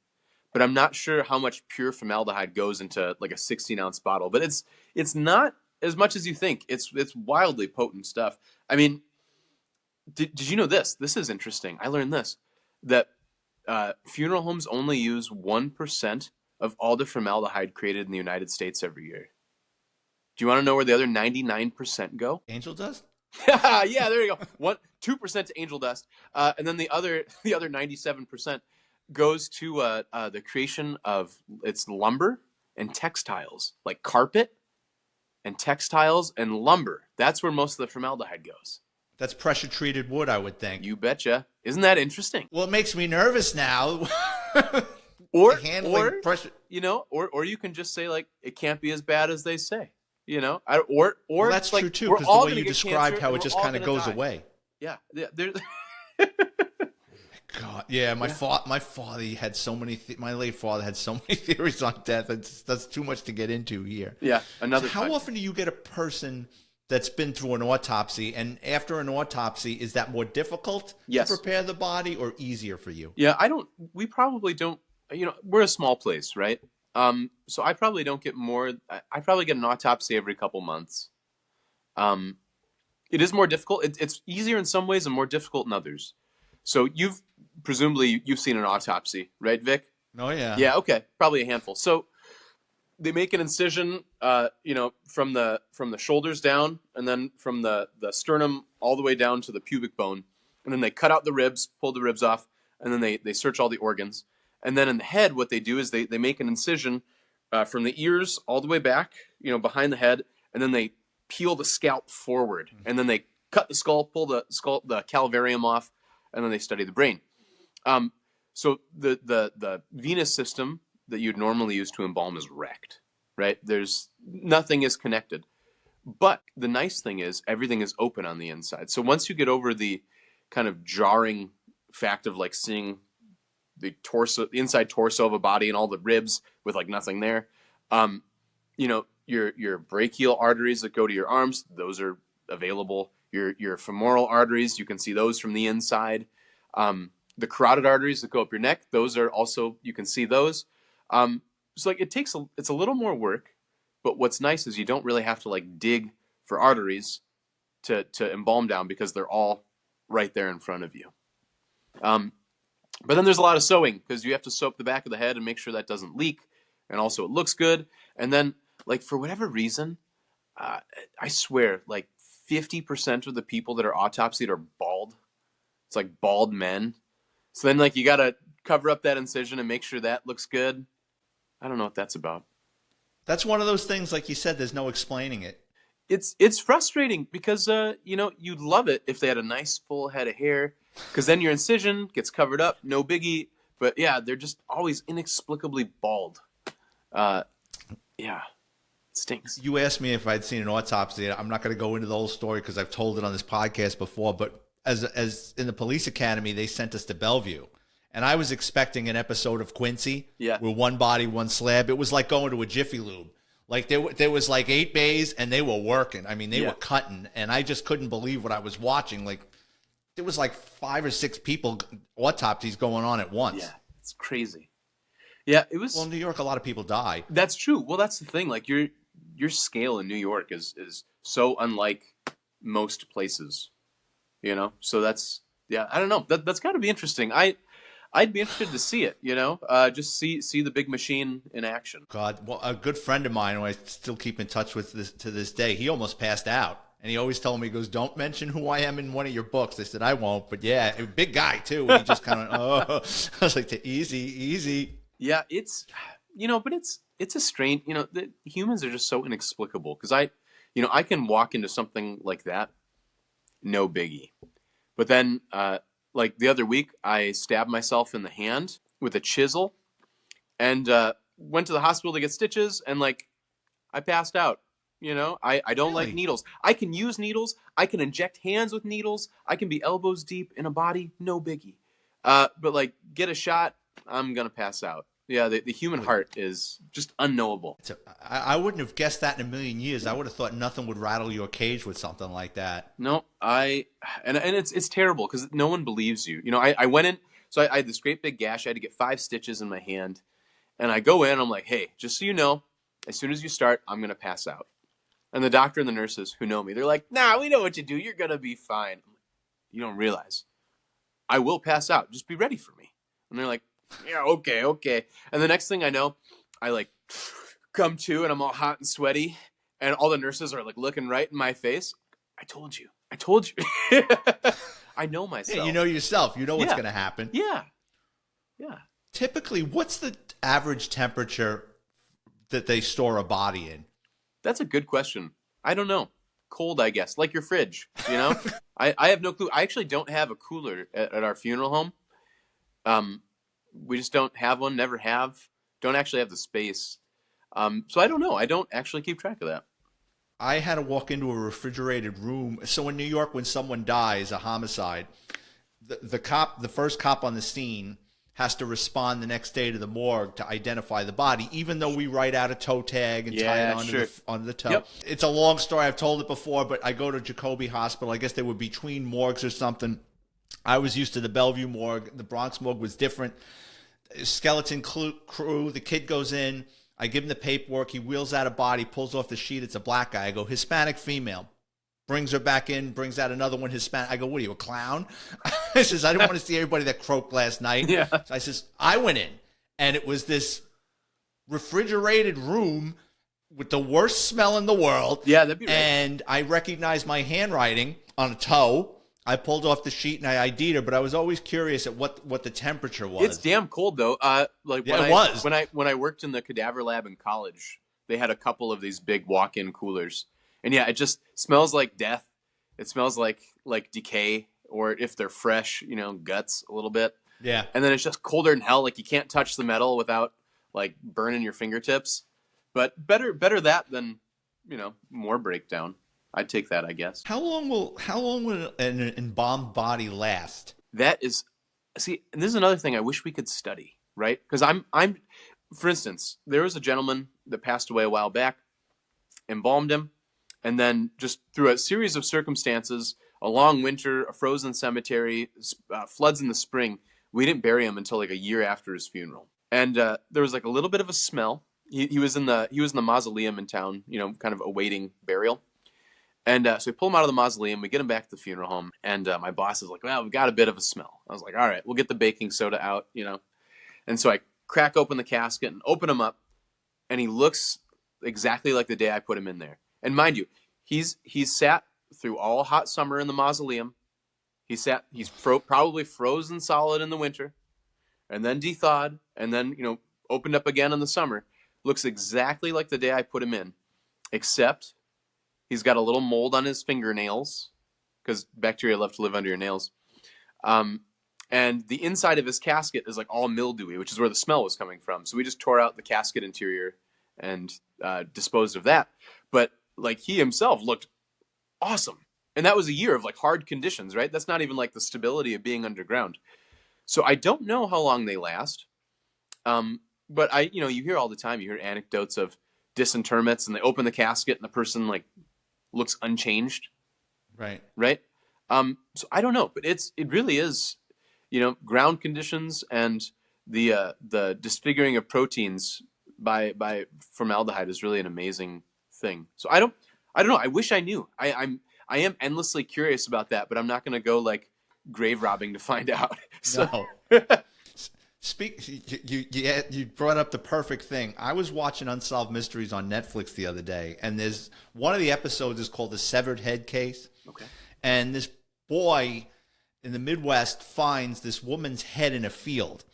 But I'm not sure how much pure formaldehyde goes into like a 16-ounce bottle. But it's not as much as you think. It's wildly potent stuff. I mean, did you know this? This is interesting. I learned this, that funeral homes only use 1% of all the formaldehyde created in the United States every year. Do you want to know where the other 99% go? Angel dust? Yeah, there you go. 2% to angel dust, and then the other 97% goes to the creation of its lumber and textiles, like carpet and textiles and lumber. That's where most of the formaldehyde goes. That's pressure treated wood, I would think. You betcha. Isn't that interesting? Well, it makes me nervous now. Or pressure. Or you can just say like it can't be as bad as they say. Or Well, that's like, true too, we're because the all way gonna you get described cancer how and it just we're all kind of gonna goes die. away. Yeah. God, yeah, my father he had so many. My late father had so many theories on death. That's too much to get into here. Yeah, So how often do you get a person that's been through an autopsy, and after an autopsy, is that more difficult Yes. to prepare the body or easier for you? Yeah, we probably don't, we're a small place, right? So I probably don't get more. I probably get an autopsy every couple months. It is more difficult. It's easier in some ways and more difficult in others. So presumably you've seen an autopsy, right, Vic? Oh yeah. Yeah, okay, probably a handful. So they make an incision, from the shoulders down, and then from the sternum all the way down to the pubic bone, and then they cut out the ribs, pull the ribs off, and then they search all the organs, and then in the head, what they do is they make an incision from the ears all the way back, behind the head, and then they peel the scalp forward, and then they cut the skull, pull the calvarium off, and then they study the brain. So the venous system that you'd normally use to embalm is wrecked, right? Nothing is connected. But the nice thing is everything is open on the inside. So once you get over the kind of jarring fact of like seeing the inside torso of a body and all the ribs with like nothing there, your brachial arteries that go to your arms, those are available. Your femoral arteries, you can see those from the inside. The carotid arteries that go up your neck, those are also, you can see those. So like it's a little more work, but what's nice is you don't really have to like dig for arteries to embalm down because they're all right there in front of you. But then there's a lot of sewing because you have to sew up the back of the head and make sure that doesn't leak, and also it looks good. And then like for whatever reason, I swear like 50% of the people that are autopsied are bald. It's like bald men. So then like you got to cover up that incision and make sure that looks good. I don't know what that's about. That's one of those things, like you said, there's no explaining it. It's frustrating because you'd love it if they had a nice full head of hair, because then your incision gets covered up, no biggie. But yeah, they're just always inexplicably bald. Yeah, it stinks. You asked me if I'd seen an autopsy. I'm not going to go into the whole story because I've told it on this podcast before. But as in the police academy, they sent us to Bellevue. And I was expecting an episode of Quincy, Yeah, with one body, one slab. It was like going to a Jiffy Lube. Like there was like 8 bays, and they were working. I mean, they were cutting, and I just couldn't believe what I was watching. Like there was like 5 or 6 people autopsies going on at once. Yeah, it's crazy. Yeah, it was. Well, in New York, a lot of people die. That's true. Well, that's the thing. Like your scale in New York is so unlike most places. So that's I don't know. That's got to be interesting. I'd be interested to see it, just see the big machine in action. God, well, a good friend of mine who I still keep in touch with to this day, he almost passed out. And he always told me, he goes, don't mention who I am in one of your books. I said, I won't. But yeah, a big guy too. And he just kind of, I was like, easy. Yeah, it's, but it's a strange, the humans are just so inexplicable. Because I can walk into something like that, no biggie. But then, like the other week, I stabbed myself in the hand with a chisel and went to the hospital to get stitches, and like I passed out. I don't like needles. I can use needles. I can inject hands with needles. I can be elbows deep in a body, no biggie. But like get a shot, I'm gonna pass out. Yeah, the human heart is just unknowable. I wouldn't have guessed that in a million years. I would have thought nothing would rattle your cage with something like that. No, and it's terrible because no one believes you. I went in, so I had this great big gash. I had to get 5 stitches in my hand, and I go in. I'm like, hey, just so you know, as soon as you start, I'm gonna pass out. And the doctor and the nurses who know me, they're like, nah, we know what you do. You're gonna be fine. You don't realize I will pass out. Just be ready for me. And they're like, yeah, okay. And the next thing I know, I like come to and I'm all hot and sweaty, and all the nurses are like looking right in my face. I told you. I know myself. Yeah, you know yourself. You know what's Yeah. going to happen. Yeah. Typically, what's the average temperature that they store a body in? That's a good question. I don't know. Cold, I guess, like your fridge. You know, I have no clue. I actually don't have a cooler at our funeral home. We just don't have one. Never have. Don't actually have the space. So I don't know. I don't actually keep track of that. I had to walk into a refrigerated room. So in New York, when someone dies, a homicide, the first cop on the scene has to respond the next day to the morgue to identify the body, even though we write out a toe tag and tie it onto the toe. Yep. It's a long story. I've told it before, but I go to Jacoby Hospital. I guess they were between morgues or something. I was used to the Bellevue morgue. The Bronx morgue was different. Skeleton crew, the kid goes in. I give him the paperwork. He wheels out a body, pulls off the sheet. It's a black guy. I go, Hispanic female. Brings her back in, brings out another one, Hispanic. I go, what are you, a clown? I says, I didn't want to see everybody that croaked last night. Yeah. So I says, I went in, and it was this refrigerated room with the worst smell in the world. Yeah, that'd be right. And I recognized my handwriting on a toe. I pulled off the sheet and I ID'd her, but I was always curious at what the temperature was. It's damn cold though. When I worked in the cadaver lab in college, they had a couple of these big walk-in coolers, and yeah, it just smells like death. It smells like decay, or if they're fresh, guts a little bit. Yeah. And then it's just colder than hell. Like you can't touch the metal without like burning your fingertips. But better that than more breakdown. I'd take that, I guess. How long will an embalmed body last? That is, see, and this is another thing I wish we could study, right? Because I'm, for instance, there was a gentleman that passed away a while back, embalmed him, and then just through a series of circumstances, a long winter, a frozen cemetery, floods in the spring, we didn't bury him until like a year after his funeral, and there was like a little bit of a smell. He was in the mausoleum in town, kind of awaiting burial. And so we pull him out of the mausoleum, we get him back to the funeral home, and my boss is like, well, we've got a bit of a smell. I was like, all right, we'll get the baking soda out, And so I crack open the casket and open him up, and he looks exactly like the day I put him in there. And mind you, he's sat through all hot summer in the mausoleum. He's probably frozen solid in the winter, and then de-thawed, and then, opened up again in the summer. Looks exactly like the day I put him in, except he's got a little mold on his fingernails because bacteria love to live under your nails. And the inside of his casket is like all mildewy, which is where the smell was coming from. So we just tore out the casket interior and disposed of that. But like he himself looked awesome. And that was a year of like hard conditions, right? That's not even like the stability of being underground. So I don't know how long they last. But you hear all the time, you hear anecdotes of disinterments and they open the casket and the person like looks unchanged. Right. So I don't know, but it really is, ground conditions and the disfiguring of proteins by formaldehyde is really an amazing thing. So I don't know. I wish I knew. I am endlessly curious about that, but I'm not going to go like grave robbing to find out. So. No. You brought up the perfect thing. I was watching Unsolved Mysteries on Netflix the other day, and there's one of the episodes is called the Severed Head Case. Okay. And this boy in the Midwest finds this woman's head in a field,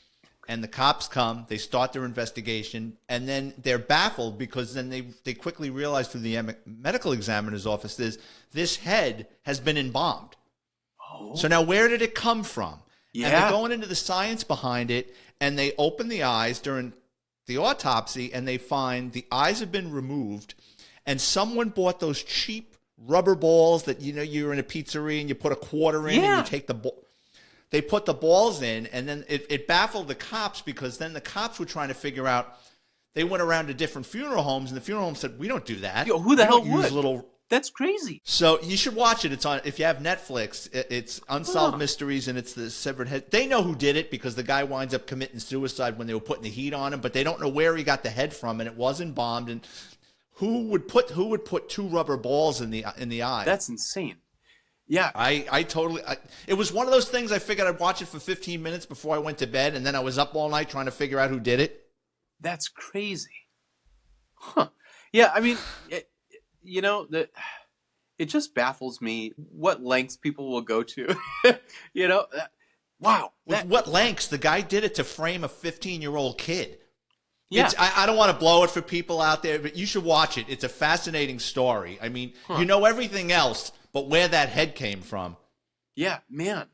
and the cops come. They start their investigation, and then they're baffled because then they quickly realize through the medical examiner's office this head has been embalmed. Oh. So now where did it come from? Yeah. And they're going into the science behind it, and they open the eyes during the autopsy, and they find the eyes have been removed, and someone bought those cheap rubber balls that, you're in a pizzeria and you put a quarter in and you take the ball. They put the balls in, and then it baffled the cops because then the cops were trying to figure out. They went around to different funeral homes, and the funeral home said, "We don't do that. Yo, who the hell use would? Little." That's crazy. So you should watch it. It's on, if you have Netflix, it's Unsolved Mysteries, and it's the Severed Head. They know who did it because the guy winds up committing suicide when they were putting the heat on him, but they don't know where he got the head from, and it was embalmed. And who would put two rubber balls in the eye? That's insane. Yeah. I totally it was one of those things I figured I'd watch it for 15 minutes before I went to bed, and then I was up all night trying to figure out who did it. That's crazy. Huh. Yeah, I mean, you know, it just baffles me what lengths people will go to. You know, wow. With what lengths? The guy did it to frame a 15-year-old kid. Yeah. I don't want to blow it for people out there, but you should watch it. It's a fascinating story. I mean, Huh. you know everything else, but where that head came from. Yeah, man.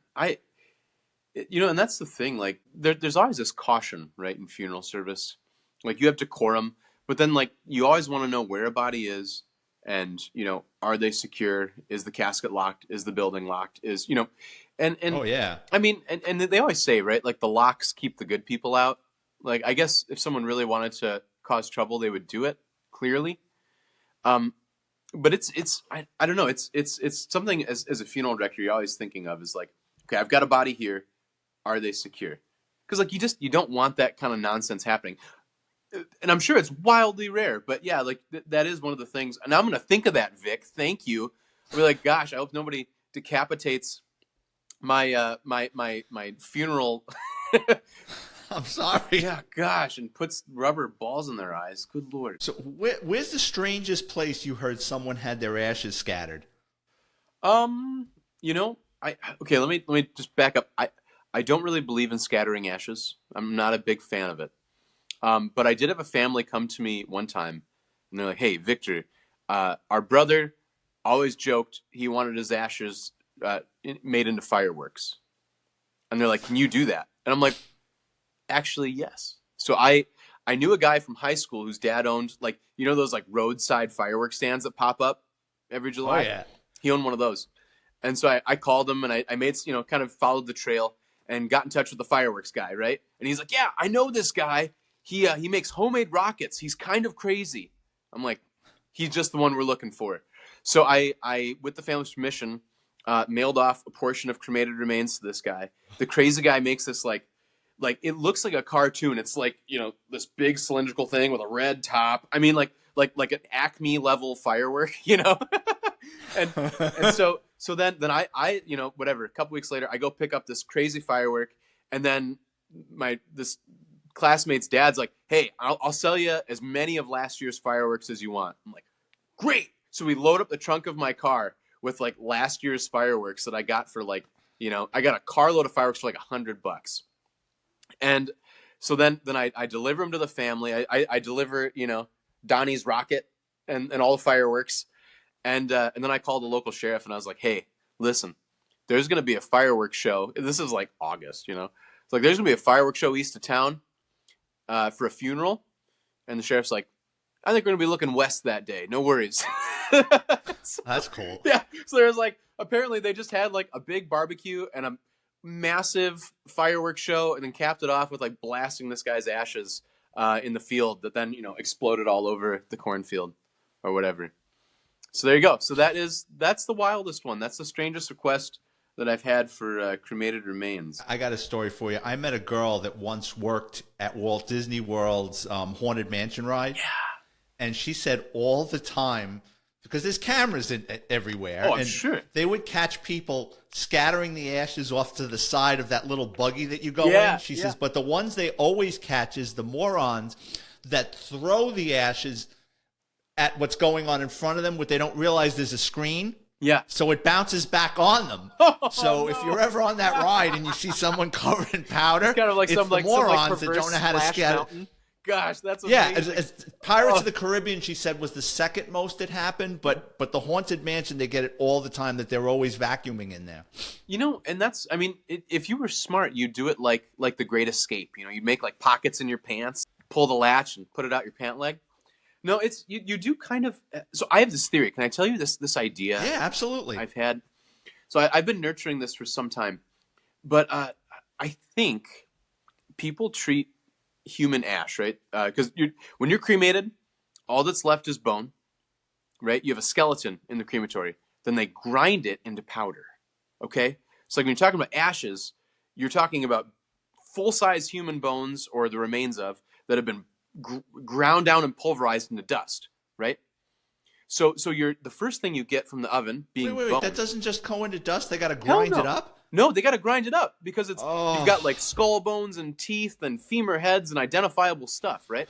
You know, and that's the thing. Like, there's always this caution, right, in funeral service. Like, you have decorum, but then, like, you always want to know where a body is, and, you know, are they secure? Is the casket locked? Is the building locked? Is, you know, and Oh, yeah. I mean, and they always say, right, like, the locks keep the good people out. Like, I guess if someone really wanted to cause trouble, they would do it, clearly. But I don't know. It's something as a funeral director you're always thinking of is like, okay, I've got a body here. Are they secure? Because like you don't want that kind of nonsense happening. And I'm sure it's wildly rare, but yeah, like that is one of the things. And I'm going to think of that, Vic. Thank you. I'll be like, gosh, I hope nobody decapitates my my funeral. I'm sorry. Yeah, gosh, and puts rubber balls in their eyes. Good Lord. So where's the strangest place you heard someone had their ashes scattered? You know, okay, let me just back up. I don't really believe in scattering ashes. I'm not a big fan of it. But I did have a family come to me one time, and they're like, "Hey, Victor, our brother always joked he wanted his ashes made into fireworks." And they're like, "Can you do that?" And I'm like, "Actually, yes." So I knew a guy from high school whose dad owned, like, you know those like roadside fireworks stands that pop up every July? Oh, yeah. He owned one of those. And so I called him, and I made, you know, kind of followed the trail and got in touch with the fireworks guy, right? And he's like, "Yeah, I know this guy. He makes homemade rockets. He's kind of crazy." I'm like, he's just the one we're looking for. So I with the family's permission, mailed off a portion of cremated remains to this guy. The crazy guy makes this like it looks like a cartoon. It's like, you know, this big cylindrical thing with a red top. I mean, like an Acme level firework, you know. and so then I you know, whatever. A couple weeks later, I go pick up this crazy firework, and then this classmate's dad's like, "Hey, I'll sell you as many of last year's fireworks as you want." I'm like, "Great!" So we load up the trunk of my car with like last year's fireworks that I got for like, you know, I got a carload of fireworks for like $100. And so then I deliver them to the family. I deliver, you know, Donnie's rocket and all the fireworks. And then I called the local sheriff, and I was like, "Hey, listen, there's going to be a fireworks show." This is like August, you know. It's like, there's going to be a fireworks show east of town for a funeral. And the sheriff's like, "I think we're going to be looking west that day. No worries." That's cool. Yeah. So there's like, apparently they just had like a big barbecue and a massive fireworks show, and then capped it off with like blasting this guy's ashes in the field that then, you know, exploded all over the cornfield or whatever. So there you go. So that's the wildest one. That's the strangest request that I've had for cremated remains. I got a story for you. I met a girl that once worked at Walt Disney World's Haunted Mansion ride. Yeah. And she said all the time, because there's cameras everywhere. Oh, I'm and sure. They would catch people scattering the ashes off to the side of that little buggy that you go Yeah, in. She yeah. says, but the ones they always catch is the morons that throw the ashes at what's going on in front of them, but they don't realize there's a screen. Yeah. So it bounces back on them. So if you're ever on that ride and you see someone covered in powder, Kind of like it's some the like morons some that don't know how to Splash scatter. Mountain. Gosh, that's Yeah, amazing. as Pirates of the Caribbean, she said, was the second most it happened, but the Haunted Mansion, they get it all the time, that they're always vacuuming in there. You know, and that's, I mean, if you were smart, you'd do it like The Great Escape. You know, you'd make like pockets in your pants, pull the latch, and put it out your pant leg. No, it's you do kind of. So I have this theory. Can I tell you this idea? Yeah, absolutely. I've had. So I've been nurturing this for some time, but I think people treat human ash, right? Because when you're cremated, all that's left is bone, right? You have a skeleton in the crematory. Then they grind it into powder. Okay, so like when you're talking about ashes, you're talking about full-size human bones or the remains of that have been ground down and pulverized into dust, right? So you're the first thing you get from the oven being Wait, bone. that doesn't just go into dust? They got to grind it up? No, they got to grind it up because you've Oh. got like skull bones and teeth and femur heads and identifiable stuff, right?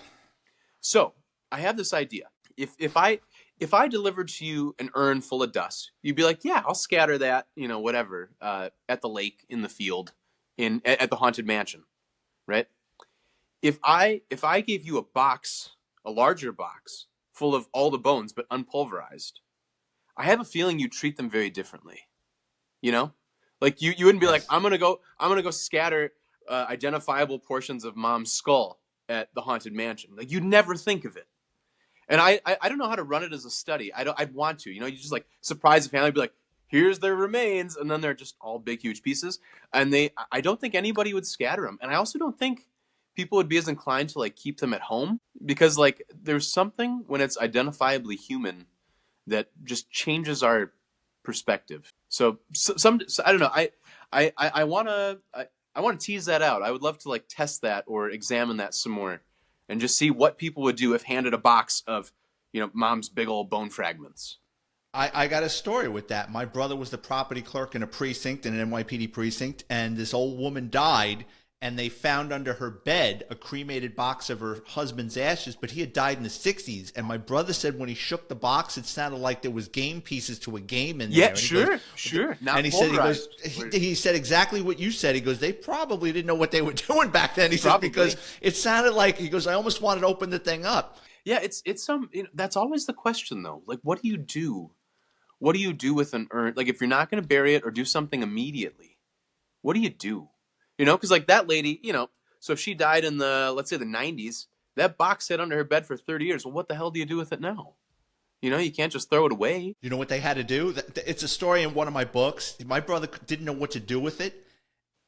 So I have this idea. If I delivered to you an urn full of dust, you'd be like, yeah, I'll scatter that, whatever, at the lake, in the field, at the haunted mansion, right? If I gave you a larger box full of all the bones but unpulverized, I have a feeling you'd treat them very differently. Like you wouldn't be like, I'm gonna go scatter identifiable portions of Mom's skull at the haunted mansion. Like you'd never think of it. And I don't know how to run it as a study. I'd want to. You just like surprise the family, be like, here's their remains, and then they're just all big, huge pieces. And I don't think anybody would scatter them. And I also don't think people would be as inclined to like keep them at home, because like there's something when it's identifiably human that just changes our perspective. So I don't know. I want to tease that out. I would love to like test that or examine that some more, and just see what people would do if handed a box of Mom's big old bone fragments. I got a story with that. My brother was the property clerk in a precinct, in an NYPD precinct, and this old woman died, and they found under her bed a cremated box of her husband's ashes, but he had died in the 60s. And my brother said when he shook the box, it sounded like there was game pieces to a game in there. Yeah, and sure. Not and he said exactly what you said. He goes, they probably didn't know what they were doing back then. He said, because it sounded like, he goes, I almost wanted to open the thing up. Yeah, it's that's always the question though. Like, what do you do? What do you do with an urn? Like, if you're not going to bury it or do something immediately, what do you do? Because like that lady, so if she died in let's say the 90s, that box sat under her bed for 30 years. Well, what the hell do you do with it now? You can't just throw it away. You know what they had to do? It's a story in one of my books. My brother didn't know what to do with it.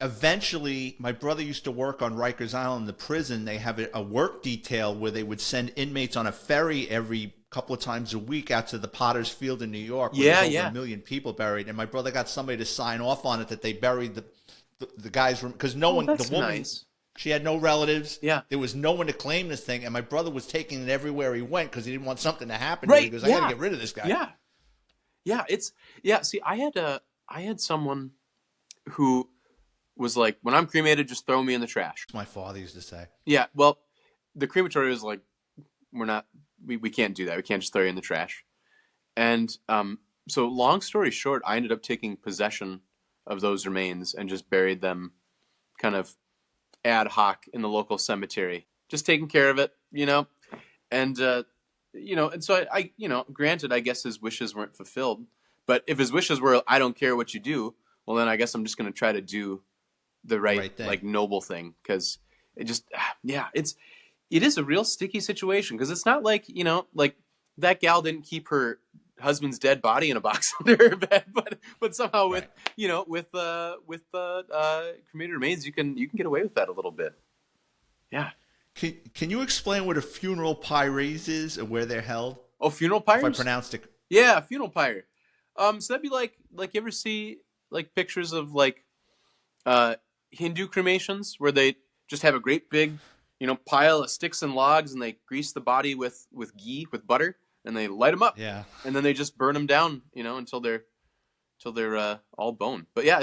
Eventually, my brother used to work on Rikers Island, the prison. They have a work detail where they would send inmates on a ferry every couple of times a week out to the Potter's Field in New York, where there's over 1 million people buried. And my brother got somebody to sign off on it that they buried the guy's room, because the woman, nice. She had no relatives. Yeah. There was no one to claim this thing, and my brother was taking it everywhere he went because he didn't want something to happen. Right. He goes, I got to get rid of this guy. Yeah. See, I had someone who was like, when I'm cremated, just throw me in the trash. My father used to say. Yeah. Well, the crematory was like, we can't do that. We can't just throw you in the trash. And so long story short, I ended up taking possession of those remains and just buried them kind of ad hoc in the local cemetery, just taking care of it, and and so I granted, I guess his wishes weren't fulfilled, but if his wishes were, I don't care what you do, well, then I guess I'm just going to try to do the right thing. Like noble thing. Cause it is a real sticky situation. Cause it's not like, like that gal didn't keep her husband's dead body in a box under her bed, but somehow with cremated remains, you can get away with that a little bit. Yeah. Can you explain what a funeral pyre is and where they're held? Oh, funeral pyres? If I pronounced it. Yeah, funeral pyre. So that'd be like you ever see like pictures of like Hindu cremations where they just have a great big, pile of sticks and logs, and they grease the body with ghee, with butter, and they light them up. Yeah. And then they just burn them down, until they're all bone. But yeah,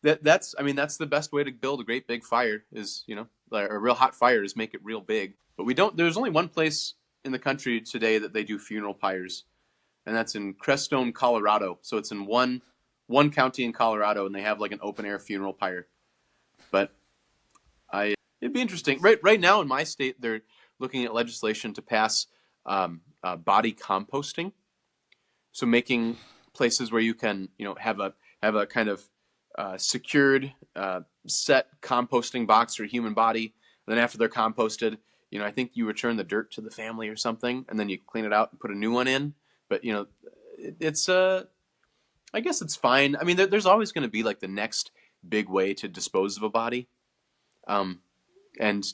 that's the best way to build a great big fire is, like a real hot fire is make it real big. But there's only one place in the country today that they do funeral pyres, and that's in Crestone, Colorado. So it's in one county in Colorado, and they have like an open air funeral pyre. But it'd be interesting. Right now in my state, they're looking at legislation to pass body composting. So making places where you can, have a kind of secured set composting box for a human body. And then after they're composted, I think you return the dirt to the family or something, and then you clean it out and put a new one in. But it's I guess it's fine. I mean, there's always going to be like the next big way to dispose of a body. And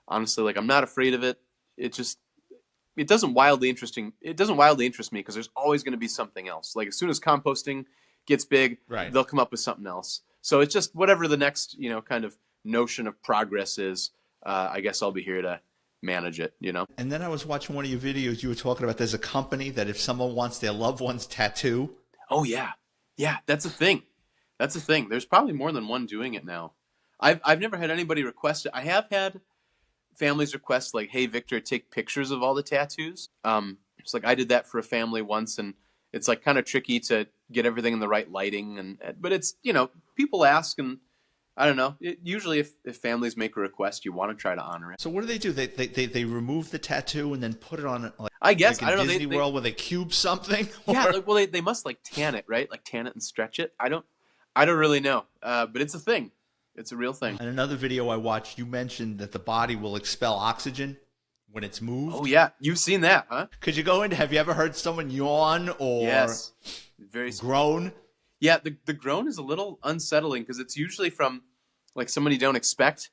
honestly, like I'm not afraid of it. It doesn't wildly interest me because there's always going to be something else. Like as soon as composting gets big, right, they'll come up with something else. So it's just whatever the next, kind of notion of progress is. I guess I'll be here to manage it, And then I was watching one of your videos. You were talking about there's a company that if someone wants their loved one's tattoo. Oh yeah, that's a thing. That's the thing. There's probably more than one doing it now. I've never had anybody request it. I have had families request like, "Hey, Victor, take pictures of all the tattoos." It's like I did that for a family once, and it's like kind of tricky to get everything in the right lighting, but it's people ask, and I don't know. Usually, if families make a request, you want to try to honor it. So what do? They remove the tattoo and then put it on like I guess like in I don't know. Disney World where they cube something. Yeah, Or- like, well, they must like tan it, right? Like tan it and stretch it. I don't really know, but it's a thing. It's a real thing. In another video I watched, you mentioned that the body will expel oxygen when it's moved. Oh yeah, you've seen that, huh? Could you go into? Have you ever heard someone yawn or Yes, very groan? Yeah, the groan is a little unsettling because it's usually from like somebody you don't expect.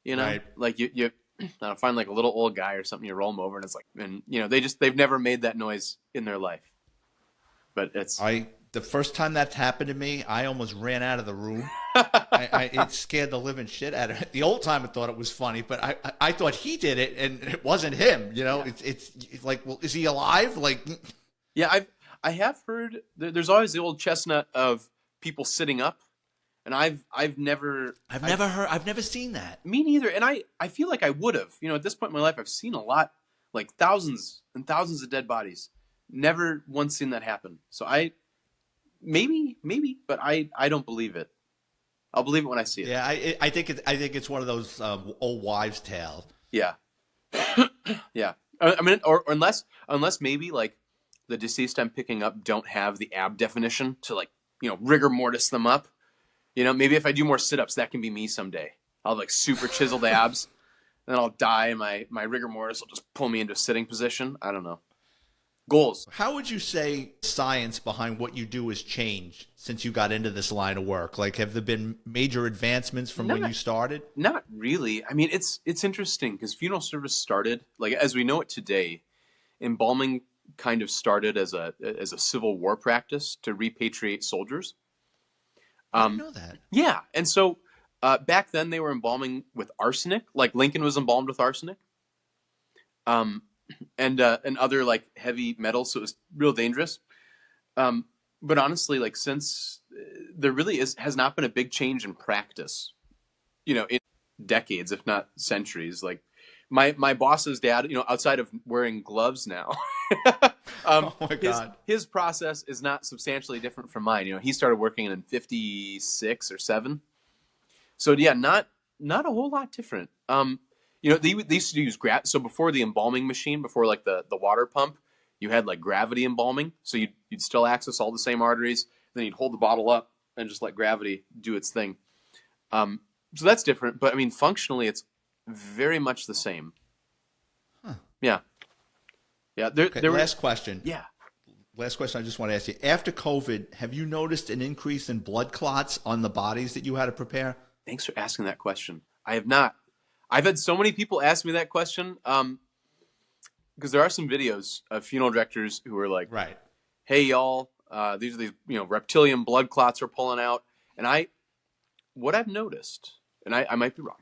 Right. Like you I don't find like a little old guy or something. You roll them over and it's like, and they've never made that noise in their life. But it's the first time that's happened to me, I almost ran out of the room. It scared the living shit out of me. The old time I thought it was funny, but I thought he did it and it wasn't him. Yeah. It's like, well, is he alive? Like, yeah, I have heard there's always the old chestnut of people sitting up, and I've never seen that. Me neither, and I feel like I would have. At this point in my life, I've seen a lot, like thousands and thousands of dead bodies. Never once seen that happen. So maybe, but I don't believe it. I'll believe it when I see it. Yeah, I think it's one of those old wives' tales. Yeah, yeah. I mean, or unless maybe like the deceased I'm picking up don't have the ab definition to like rigor mortis them up. Maybe if I do more sit-ups, that can be me someday. I'll have like super chiseled abs, and then I'll die, and my rigor mortis will just pull me into a sitting position. I don't know. Goals. How would you say science behind what you do has changed since you got into this line of work? Like, have there been major advancements from when you started? Not really. I mean, it's interesting because funeral service started, like as we know it today, embalming kind of started as a Civil War practice to repatriate soldiers. I didn't know that. Yeah, and so back then they were embalming with arsenic, like Lincoln was embalmed with arsenic. And other like heavy metals, so it was real dangerous. But honestly, like since there really has not been a big change in practice, in decades, if not centuries. Like my boss's dad, outside of wearing gloves now, Oh my God. his process is not substantially different from mine. He started working in 56 or 7, so yeah, not a whole lot different. They used to use so before the embalming machine, before like the water pump, you had like gravity embalming. So you'd still access all the same arteries. Then you'd hold the bottle up and just let gravity do its thing. So that's different. But I mean, functionally, it's very much the same. Huh. Yeah. Yeah. Last question. Yeah. Last question I just want to ask you. After COVID, have you noticed an increase in blood clots on the bodies that you had to prepare? Thanks for asking that question. I have not. I've had so many people ask me that question because there are some videos of funeral directors who are like, right, hey, y'all, these are these reptilian blood clots are pulling out. And what I've noticed, and I might be wrong,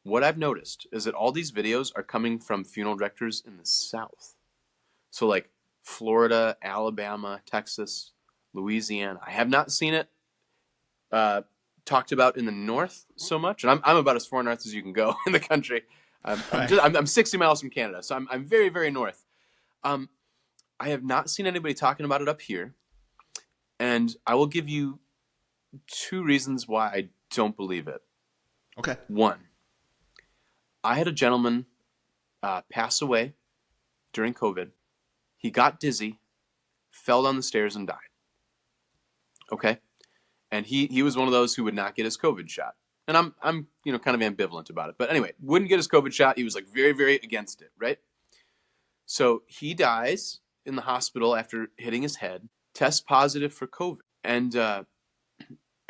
what I've noticed is that all these videos are coming from funeral directors in the South. So like Florida, Alabama, Texas, Louisiana. I have not seen it talked about in the North so much, and I'm about as far north as you can go in the country. I'm 60 miles from Canada, so I'm very, very north. I have not seen anybody talking about it up here, and I will give you 2 reasons why I don't believe it. Okay. 1, I had a gentleman pass away during COVID. He got dizzy, fell down the stairs, and died. Okay. And he was one of those who would not get his COVID shot. And I'm kind of ambivalent about it. But anyway, wouldn't get his COVID shot. He was like very, very against it, right? So he dies in the hospital after hitting his head, tests positive for COVID. And,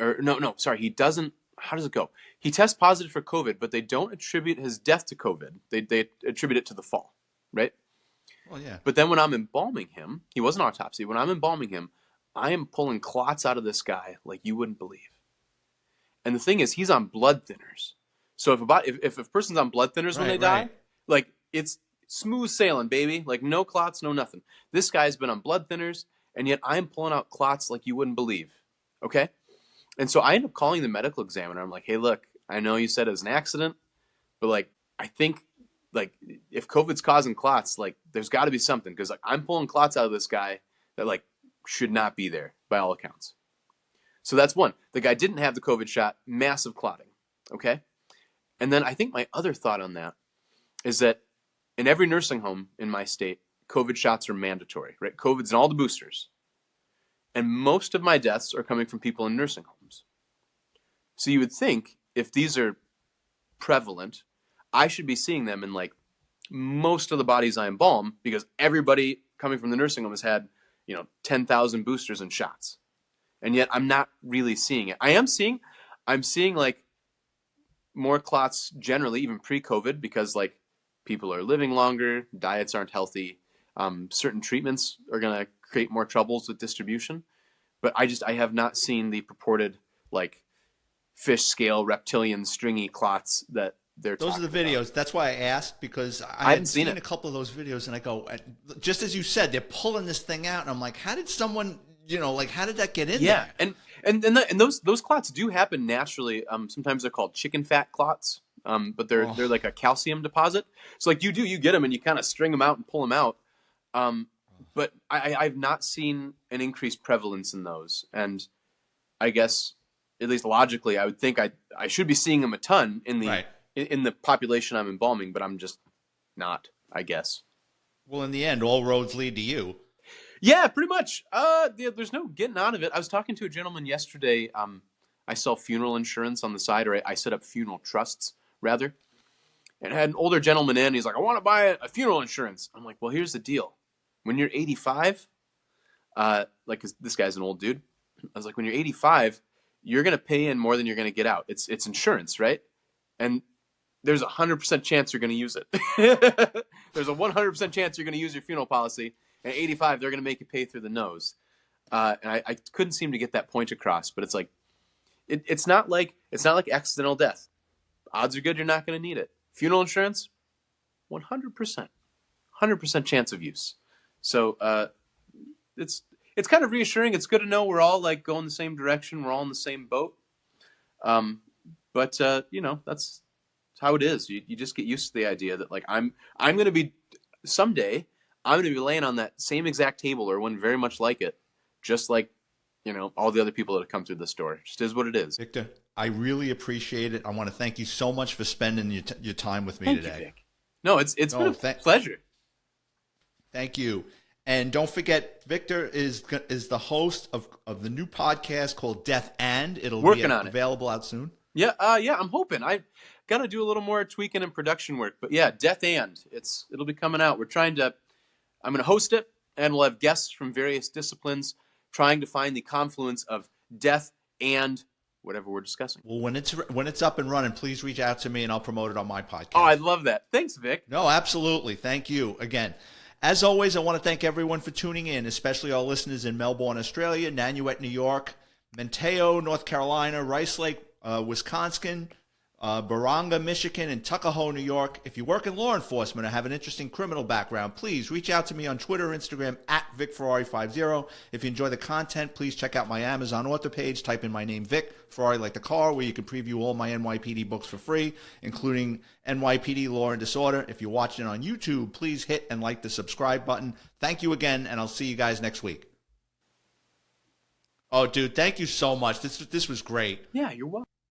he doesn't. How does it go? He tests positive for COVID, but they don't attribute his death to COVID. They attribute it to the fall, right? Well, yeah. But then when I'm embalming him, he was an autopsy. When I'm embalming him, I am pulling clots out of this guy like you wouldn't believe. And the thing is, he's on blood thinners. So if a person's on blood thinners when they die, like it's smooth sailing, baby. Like no clots, no nothing. This guy's been on blood thinners, and yet I'm pulling out clots like you wouldn't believe. Okay? And so I ended up calling the medical examiner. I'm like, hey, look, I know you said it was an accident, but like, I think like if COVID's causing clots, like there's got to be something, because like I'm pulling clots out of this guy that like should not be there by all accounts. So that's one. The guy didn't have the COVID shot, massive clotting. Okay. And then I think my other thought on that is that in every nursing home in my state, COVID shots are mandatory, right? COVID's in all the boosters. And most of my deaths are coming from people in nursing homes. So you would think if these are prevalent, I should be seeing them in like most of the bodies I embalm, because everybody coming from the nursing home has had, 10,000 boosters and shots. And yet I'm not really seeing it. I'm seeing like more clots generally, even pre-COVID, because like people are living longer, diets aren't healthy, certain treatments are going to create more troubles with distribution. But I have not seen the purported like fish scale, reptilian, stringy clots that they're Those talking are the videos. about. That's why I asked, because I hadn't seen a couple of those videos, and I go, just as you said, they're pulling this thing out, and I'm like, how did someone, how did that get in there? Yeah, and those clots do happen naturally. Sometimes they're called chicken fat clots, but they're like a calcium deposit. So like you get them and you kind of string them out and pull them out. But I've not seen an increased prevalence in those, and I guess at least logically, I would think I should be seeing them a ton in the in the population I'm embalming, but I'm just not, I guess. Well, in the end, all roads lead to you. Yeah, pretty much. There's no getting out of it. I was talking to a gentleman yesterday. I sell funeral insurance on the side, or I set up funeral trusts, rather. And I had an older gentleman in. He's like, I want to buy a funeral insurance. I'm like, well, here's the deal. When you're 85, like this guy's an old dude. I was like, when you're 85, you're going to pay in more than you're going to get out. It's insurance, right? And there's a 100% chance you're going to use it. There's a 100% chance you're going to use your funeral policy. At 85, they're going to make you pay through the nose. And I couldn't seem to get that point across, but it's like, it's not like accidental death. Odds are good you're not going to need it. Funeral insurance, 100% chance of use. So it's kind of reassuring. It's good to know we're all like going the same direction. We're all in the same boat. But that's how it is. You just get used to the idea that like I'm going to be someday. I'm going to be laying on that same exact table or one very much like it, just like, all the other people that have come through this door. It just is what it is. Victor, I really appreciate it. I want to thank you so much for spending your time with me today. Thank you, Vic. No, it's been a pleasure. Thank you. And don't forget, Victor is the host of the new podcast called Death and. It'll be available out soon. Yeah, I'm hoping. I got to do a little more tweaking and production work. But yeah, Death and. It'll be coming out. I'm going to host it, and we'll have guests from various disciplines trying to find the confluence of death and whatever we're discussing. Well, when it's up and running, please reach out to me, and I'll promote it on my podcast. Oh, I'd love that. Thanks, Vic. No, absolutely. Thank you again. As always, I want to thank everyone for tuning in, especially our listeners in Melbourne, Australia, Nanuet, New York, Manteo, North Carolina, Rice Lake, Wisconsin, Baranga, Michigan, and Tuckahoe, New York. If you work in law enforcement or have an interesting criminal background, please reach out to me on Twitter or Instagram at VicFerrari50. If you enjoy the content, please check out my Amazon author page. Type in my name, Vic, Ferrari like the car, where you can preview all my NYPD books for free, including NYPD Law and Disorder. If you're watching on YouTube, please hit and like the subscribe button. Thank you again, and I'll see you guys next week. Oh, dude, thank you so much. This was great. Yeah, you're welcome.